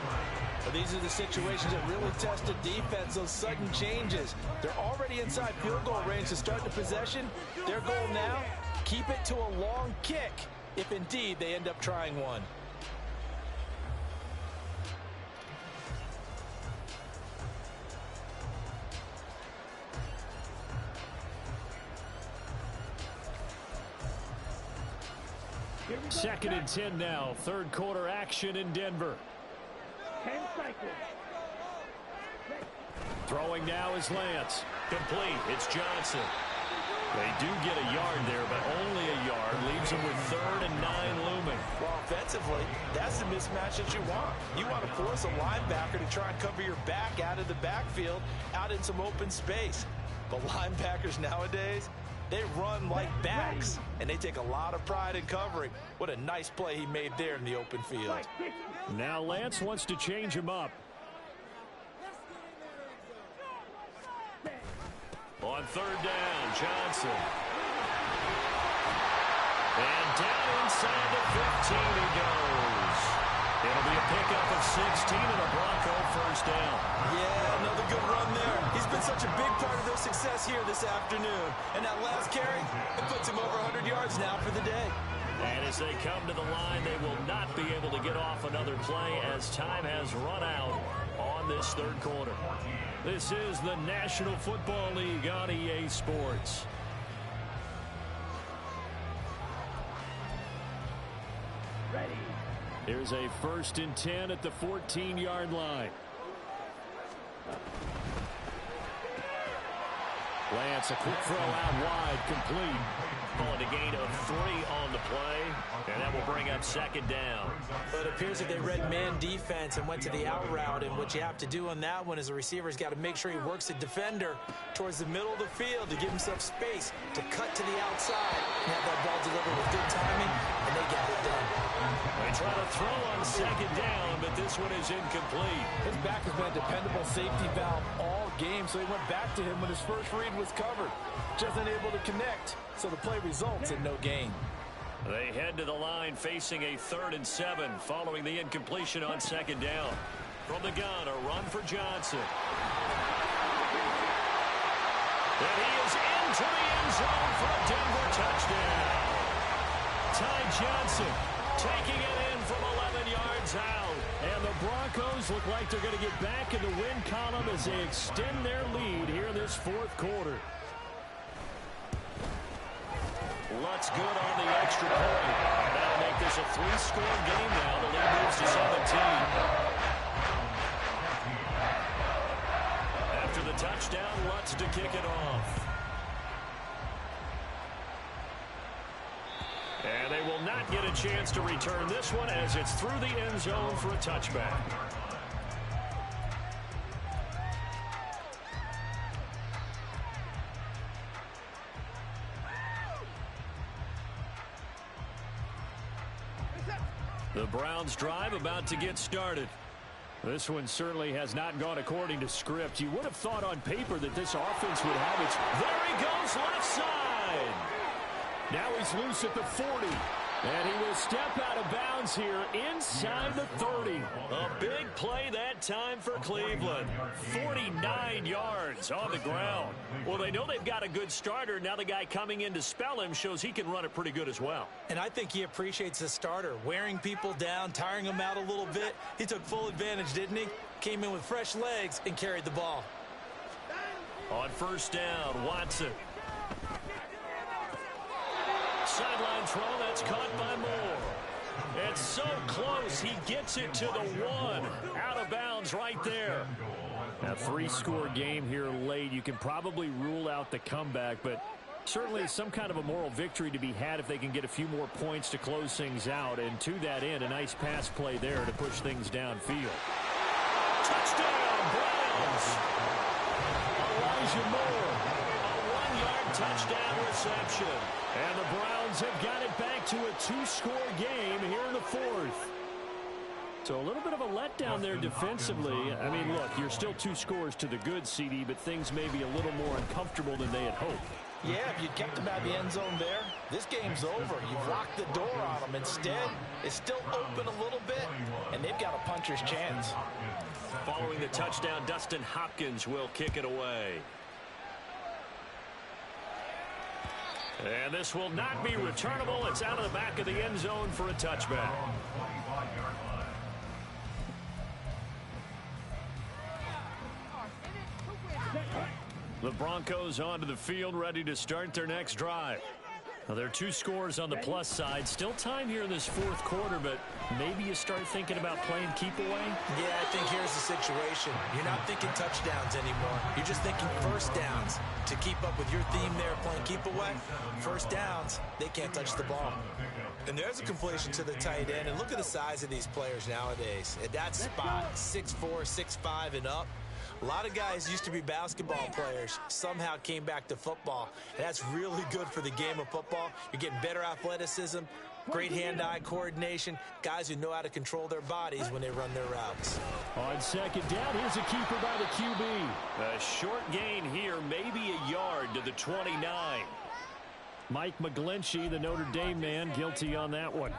But these are the situations that really test the defense, those sudden changes. They're already inside field goal range to start the possession. Their goal now, keep it to a long kick, if indeed they end up trying one. Second and 10 now. 3rd quarter action in Denver. 10 cycles. Throwing now is Lance. Complete. It's Johnson. They do get a yard there, but only a yard. Leaves them with 3rd and 9 looming. Well, offensively, that's the mismatch that you want. You want to force a linebacker to try and cover your back out of the backfield, out in some open space. But linebackers nowadays, they run like backs, and they take a lot of pride in covering. What a nice play he made there in the open field. Now Lance wants to change him up. On 3rd down, Johnson. And down inside the 15 he goes. It'll be a pickup of 16 and a Bronco 1st down. Yeah, another good run there. He's been such a big part of their success here this afternoon. And that last carry, it puts him over 100 yards now for the day. And as they come to the line, they will not be able to get off another play as time has run out on this 3rd quarter. This is the National Football League on EA Sports. Ready. Here's a 1st and 10 at the 14-yard line. Lance, a quick throw out wide, complete. Calling a gain of 3 on the play, and that will bring up 2nd down. But it appears that they read man defense and went to the out route, and what you have to do on that one is the receiver's got to make sure he works the defender towards the middle of the field to give himself space to cut to the outside and have that ball delivered with good timing, and they get it done. They try to throw on 2nd down, but this one is incomplete. His back has been a dependable safety valve all game, so he went back to him when his first read was covered. Just unable to connect, so the play results in no gain. They head to the line facing a 3rd and 7 following the incompletion on 2nd down. From the gun, a run for Johnson. And he is into the end zone for a Denver touchdown. Ty Johnson taking it in from 11 yards out. And the Broncos look like they're going to get back in the win column as they extend their lead here in this 4th quarter. Lutz good on the extra point. That'll make this a 3-score game now. The lead moves to 17. After the touchdown, Lutz to kick it off. And they will not get a chance to return this one as it's through the end zone for a touchback. The Browns drive about to get started. This one certainly has not gone according to script. You would have thought on paper that this offense would have its... There he goes, left side. Now he's loose at the 40. And he will step out of bounds here inside the 30. A big play that time for Cleveland. 49 yards on the ground. Well, they know they've got a good starter. Now the guy coming in to spell him shows he can run it pretty good as well. And I think he appreciates the starter, wearing people down, tiring them out a little bit. He took full advantage, didn't he? Came in with fresh legs and carried the ball. On first down, Watson. Sideline throw, that's caught by Moore. It's so close, he gets it to the 1. Out of bounds right there. A 3-score game here late. You can probably rule out the comeback, but certainly some kind of a moral victory to be had if they can get a few more points to close things out. And to that end, a nice pass play there to push things downfield. Touchdown, Browns! Elijah Moore. A 1-yard touchdown reception. And the Browns have got it back to a 2-score game here in the 4th. So a little bit of a letdown there defensively. I mean, look, you're still 2 scores to the good, CD, but things may be a little more uncomfortable than they had hoped. Yeah, if you'd kept them out of the end zone there, this game's over. You've locked the door on them. Instead, it's still open a little bit, and they've got a puncher's chance. Following the touchdown, Dustin Hopkins will kick it away. And this will not be returnable. It's out of the back of the end zone for a touchback. The Broncos onto the field, ready to start their next drive. Now, there are 2 scores on the plus side. Still time here in this 4th quarter, but maybe you start thinking about playing keep away? Yeah, I think here's the situation. You're not thinking touchdowns anymore. You're just thinking first downs. To keep up with your theme there, playing keep away, first downs, they can't touch the ball. And there's a completion to the tight end. And look at the size of these players nowadays. At that spot, 6'4", 6'5", and up. A lot of guys used to be basketball players, somehow came back to football. And that's really good for the game of football. You're getting better athleticism, great hand-eye coordination, guys who know how to control their bodies when they run their routes. On second down, here's a keeper by the QB. A short gain here, maybe a yard to the 29. Mike McGlinchey, the Notre Dame man, guilty on that one.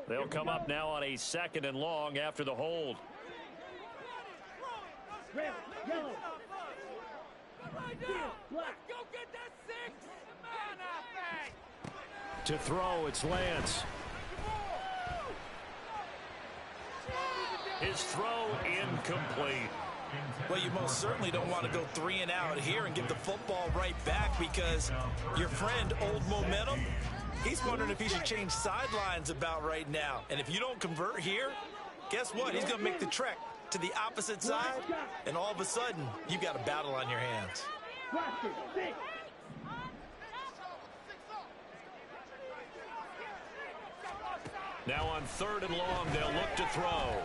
They'll come up now on a 2nd and long after the hold. Red, yellow. Black. Go get that 6. Come on, To throw, it's Lance. His throw incomplete. Well, you most certainly don't want to go 3 and out here and get the football right back because your friend, Old Momentum, he's wondering if he should change sidelines about right now. And if you don't convert here, guess what? He's going to make the trek to the opposite side, and all of a sudden, you've got a battle on your hands. Now on 3rd and long, they'll look to throw.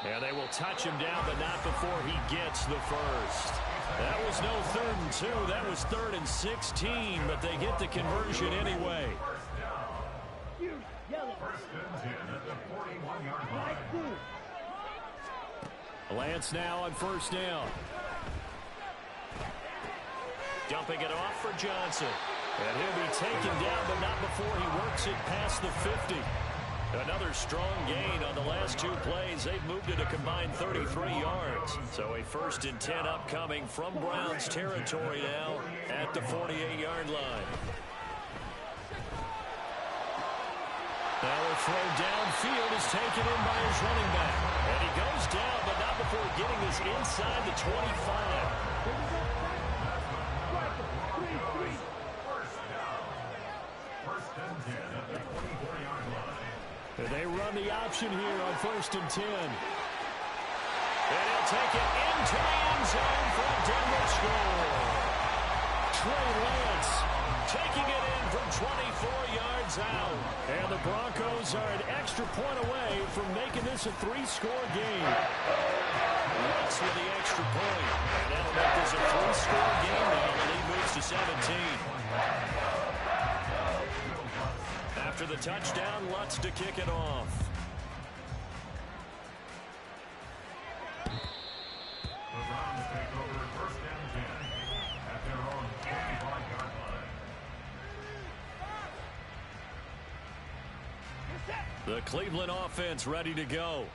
And they will touch him down, but not before he gets the first. That was no 3rd and 2. That was 3rd and 16, but they get the conversion anyway. Lance now on first down. Dumping it off for Johnson. And he'll be taken down, but not before he works it past the 50. Another strong gain on the last 2 plays. They've moved it a combined 33 yards. So a 1st and 10 upcoming from Browns territory now at the 48-yard line. Now a throw downfield is taken in by his running back. And he goes down, but not before getting this inside the 25. They run the option here on 1st and 10. And he'll take it into the end zone for a Denver score. Trey Lance taking it in from 24 yards out. And the Broncos are an extra point away from making this a 3-score game. Lance with the extra point. And that'll make this a 3-score game now. The lead moves to 17. After the touchdown, Lutz to kick it off. The Browns take over 1st and 10 at their own 25-yard line. The Cleveland offense ready to go.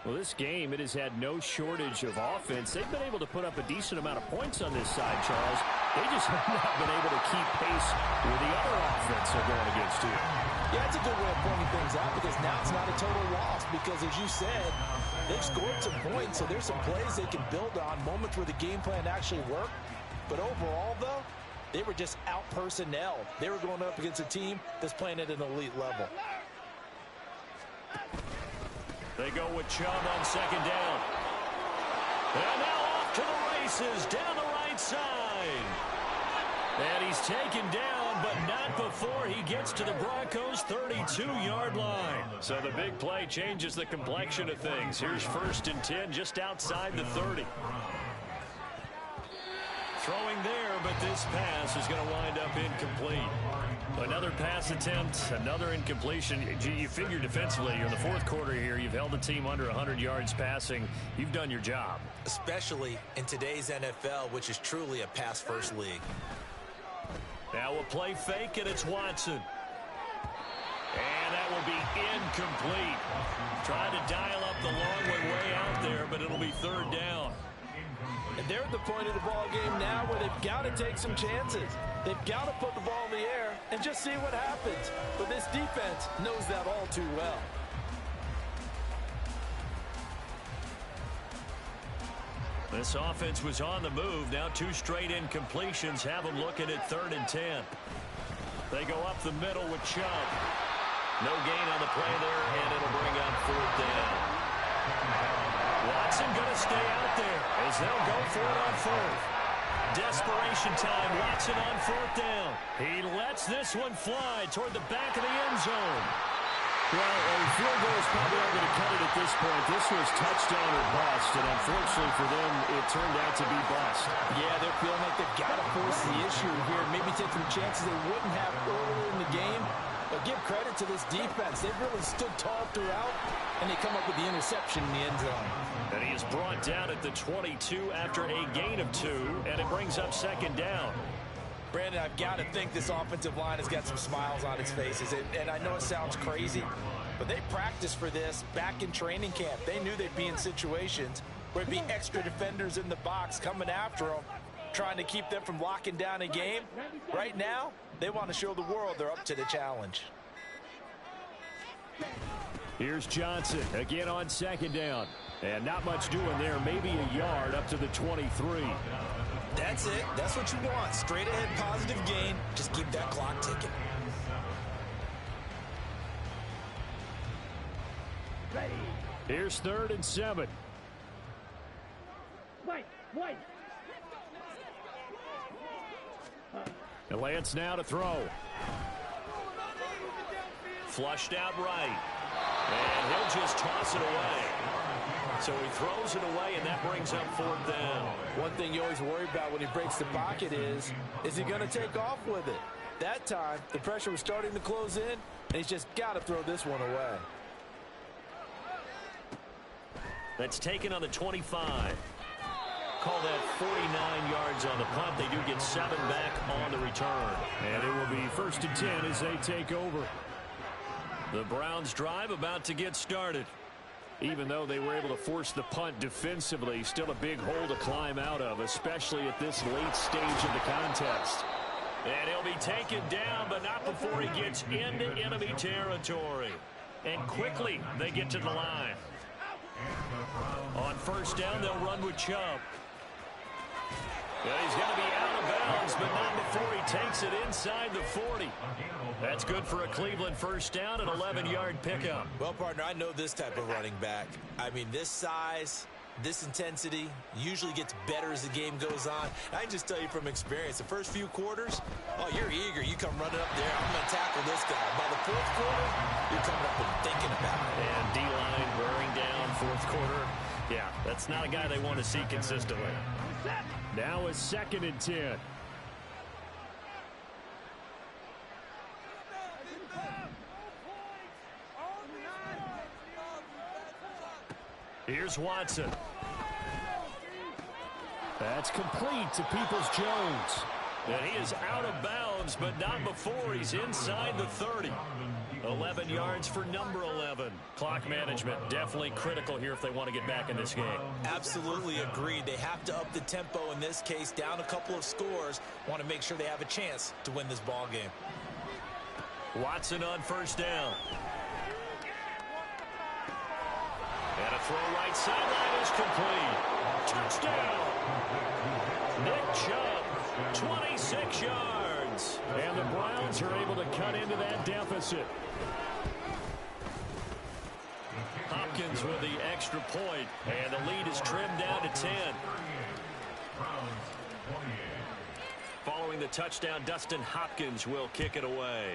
Well, this game, it has had no shortage of offense. They've been able to put up a decent amount of points on this side, Charles. They just have not been able to keep pace with the other offense they're going against here. Yeah, it's a good way of pointing things out because now it's not a total loss because, as you said, they've scored some points, so there's some plays they can build on, moments where the game plan actually worked. But overall, though, they were just out-personnel. They were going up against a team that's playing at an elite level. They go with Chubb on 2nd down. And now off to the races down the right side. And he's taken down, but not before he gets to the Broncos' 32-yard line. So the big play changes the complexion of things. Here's 1st and 10 just outside the 30. Throwing there, but this pass is going to wind up incomplete. Another pass attempt, another incompletion. You figure defensively, in the 4th quarter here, you've held the team under 100 yards passing. You've done your job. Especially in today's NFL, which is truly a pass-first league. Now we'll play fake, and it's Watson. And that will be incomplete. Trying to dial up the long one way out there, but it'll be 3rd down. And they're at the point of the ball game now where they've got to take some chances. They've got to put the ball in the air and just see what happens. But this defense knows that all too well. This offense was on the move. Now 2 straight incompletions have them looking at 3rd and 10. They go up the middle with Chubb. No gain on the play there, and it'll bring up 4th down. Watson going to stay out there as they'll go for it on 4th. Desperation time. Watson on 4th down. He lets this one fly toward the back of the end zone. Well, a field goal is probably not going to cut it at this point. This was touchdown or bust, and unfortunately for them, it turned out to be bust. Yeah, they're feeling like they've got to force the issue here. Maybe take some chances they wouldn't have earlier in the game. But give credit to this defense. They've really stood tall throughout, and they come up with the interception in the end zone. And he is brought down at the 22 after a gain of 2, and it brings up 2nd down. Brandon, I've got to think this offensive line has got some smiles on its faces. And I know it sounds crazy, but they practiced for this back in training camp. They knew they'd be in situations where there'd be extra defenders in the box coming after them, trying to keep them from locking down a game. Right now, they want to show the world they're up to the challenge. Here's Johnson again on 2nd down. And not much doing there, maybe a yard up to the 23. That's it. That's what you want. Straight ahead positive gain. Just keep that clock ticking. Ready. Here's 3rd and 7. White. And Lance now to throw. Flushed out right. And he'll just toss it away. So he throws it away, and that brings up 4th down. One thing you always worry about when he breaks the pocket is he going to take off with it? That time, the pressure was starting to close in, and he's just got to throw this one away. That's taken on the 25. Call that 49 yards on the punt. They do get 7 back on the return. And it will be 1st and 10 as they take over. The Browns drive about to get started. Even though they were able to force the punt defensively, still a big hole to climb out of, especially at this late stage of the contest. And he'll be taken down, but not before he gets into enemy territory. And quickly, they get to the line. On 1st down, they'll run with Chubb. And he's going to be out of bounds, but not before he takes it inside the 40. That's good for a Cleveland first down, an 11-yard pickup. Well, partner, I know this type of running back. I mean, this size, this intensity usually gets better as the game goes on. I can just tell you from experience, the first few quarters, oh, you're eager. You come running up there. I'm going to tackle this guy. By the fourth quarter, you're coming up and thinking about it. And D-line wearing down fourth quarter. Yeah, that's not a guy they want to see consistently. Now a 2nd and 10. Here's Watson. That's complete to Peoples-Jones. And he is out of bounds, but not before he's inside the 30. 11 yards for number 11. Clock management definitely critical here if they want to get back in this game. Absolutely agreed. They have to up the tempo in this case, down a couple of scores. Want to make sure they have a chance to win this ball game. Watson on first down. And a throw right sideline is complete. Touchdown. Nick Chubb, 26 yards. And the Browns are able to cut into that deficit. Hopkins with the extra point, and the lead is trimmed down to 10. Following the touchdown, Dustin Hopkins will kick it away.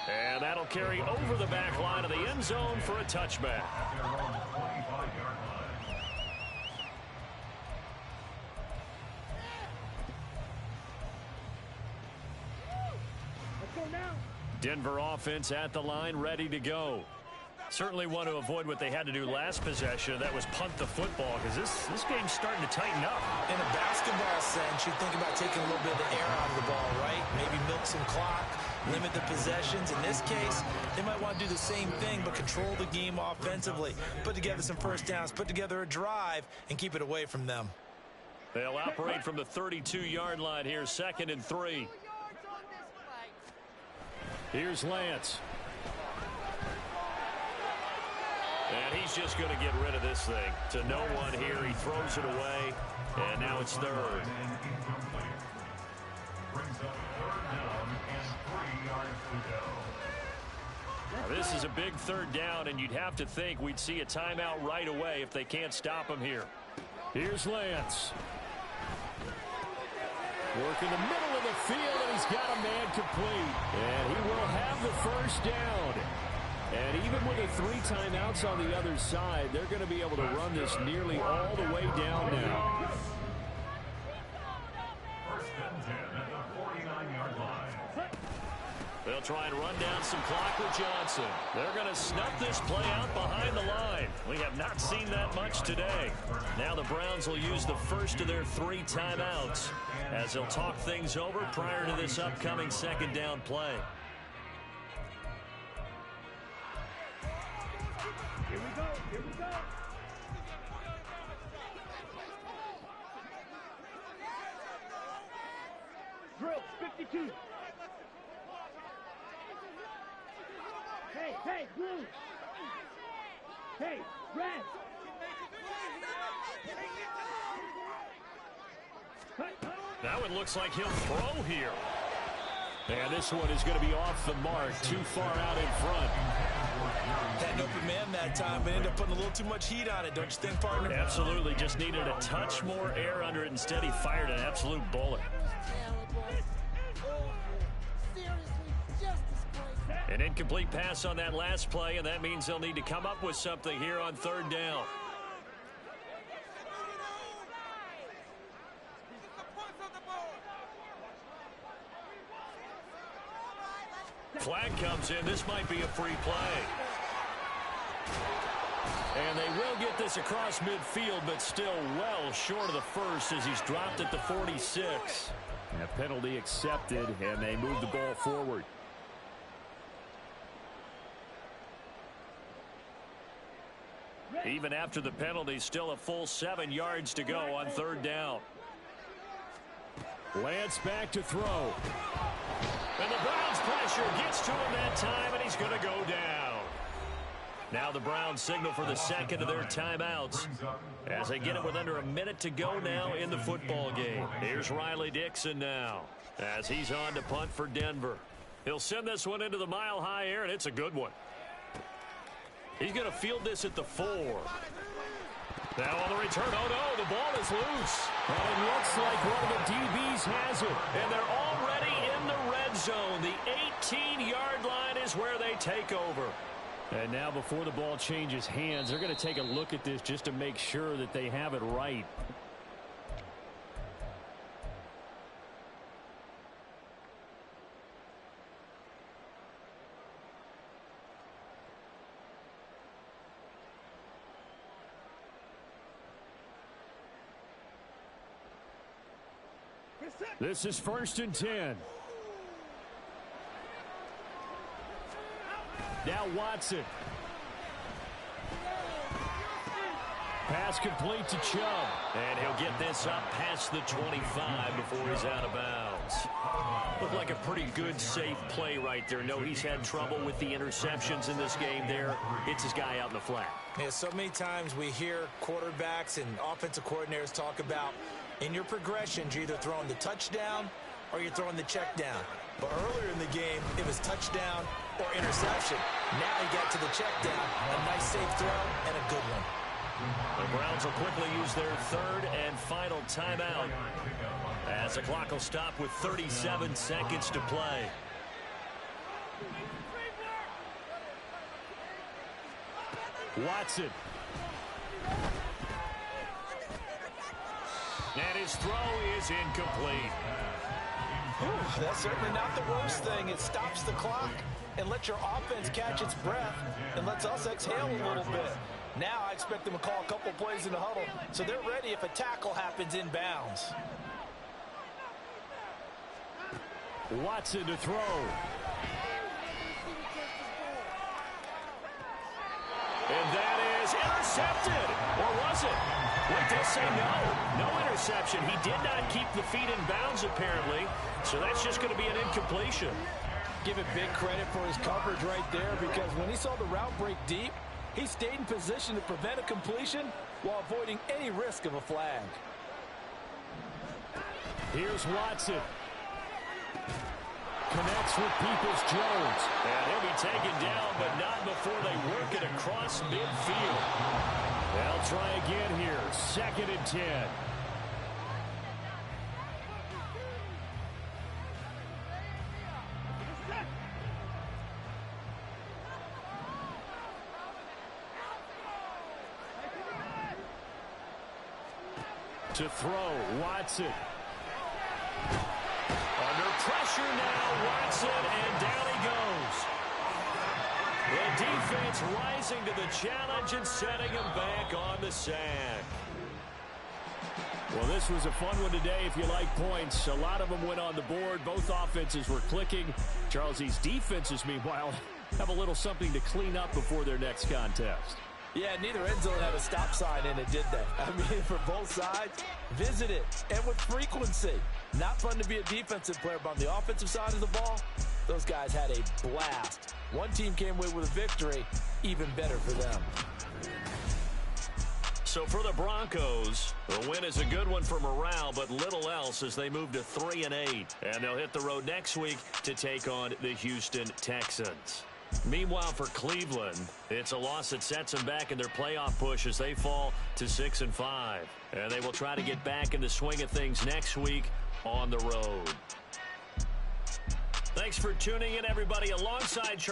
And that'll carry over the back line of the end zone for a touchback. Denver offense at the line, ready to go. Certainly want to avoid what they had to do last possession. That was punt the football, because this game's starting to tighten up. In a basketball sense, you think about taking a little bit of the air out of the ball, right? Maybe milk some clock, limit the possessions. In this case, they might want to do the same thing, but control the game offensively. Put together some first downs, put together a drive, and keep it away from them. They'll operate from the 32-yard line here, 2nd and 3. Here's Lance. And he's just going to get rid of this thing. To no one here. He throws it away. And now it's 3rd. Now this is a big 3rd down, and you'd have to think we'd see a timeout right away if they can't stop him here. Here's Lance. Work in the middle of the field, and he's got a man complete. And he will have the first down. And even with the 3 timeouts on the other side, they're going to be able to run this nearly all the way down now. First and 10 at the 49-yard line. They'll try and run down some clock with Johnson. They're going to snuff this play out behind the line. We have not seen that much today. Now the Browns will use the first of their 3 timeouts as they'll talk things over prior to this upcoming 2nd down play. Here we go. Here we go. Drill 52. Hey, blue. Hey, red. That one looks like he'll throw here. And this one is going to be off the mark, too far out in front. Had an open man that time, but ended up putting a little too much heat on it, don't you think, partner? Absolutely, just needed a touch more air under it. Instead, he fired an absolute bullet. An incomplete pass on that last play, and that means they'll need to come up with something here on 3rd down. Flag comes in. This might be a free play. And they will get this across midfield, but still well short of the first as he's dropped at the 46. And a penalty accepted, and they move the ball forward. Even after the penalty, still a full 7 yards to go on 3rd down. Lance back to throw. And the Browns pressure gets to him that time, and he's going to go down. Now the Browns signal for the second of their timeouts as they get it with under a minute to go now in the football game. Here's Riley Dixon now as he's on to punt for Denver. He'll send this one into the mile-high air, and it's a good one. He's going to field this at the 4. Now on the return, oh no, the ball is loose. And it looks like one of the DBs has it. And they're already in the red zone. The 18-yard line is where they take over. And now before the ball changes hands, they're going to take a look at this just to make sure that they have it right. This is 1st and 10. Now Watson. Pass complete to Chubb. And he'll get this up past the 25 before he's out of bounds. Looked like a pretty good, safe play right there. No, he's had trouble with the interceptions in this game there. It's his guy out in the flat. Yeah, so many times we hear quarterbacks and offensive coordinators talk about in your progressions, you're either throwing the touchdown or you're throwing the check down. But earlier in the game, it was touchdown or interception. Now he got to the check down. A nice safe throw and a good one. The Browns will quickly use their third and final timeout as the clock will stop with 37 seconds to play. Watson. And his throw is incomplete. Ooh, that's certainly not the worst thing. It stops the clock and lets your offense catch its breath and lets us exhale a little bit. Now I expect them to call a couple plays in the huddle so they're ready if a tackle happens inbounds. Watson to throw. And that is intercepted. Or was it? Wait, they'll say no. No interception. He did not keep the feet in bounds, apparently. So that's just going to be an incompletion. Give it big credit for his coverage right there because when he saw the route break deep, he stayed in position to prevent a completion while avoiding any risk of a flag. Here's Watson. Connects with Peoples-Jones. And he'll be taken down, but not before they work it across midfield. They'll try again here. 2nd and 10. To throw, Watson. Under pressure now, Watson, and down he goes. The defense rising to the challenge and setting him back on the sack. Well, this was a fun one today if you like points. A lot of them went on the board. Both offenses were clicking. Charles, these defenses, meanwhile, have a little something to clean up before their next contest. Yeah, neither end zone had a stop sign in it, did they? I mean, for both sides, visit it, and with frequency. Not fun to be a defensive player, but on the offensive side of the ball, those guys had a blast. One team came away with a victory, even better for them. So for the Broncos, the win is a good one for morale, but little else as they move to 3-8. And they'll hit the road next week to take on the Houston Texans. Meanwhile, for Cleveland, it's a loss that sets them back in their playoff push as they fall to 6-5. And they will try to get back in the swing of things next week on the road. Thanks for tuning in, everybody, alongside Charles.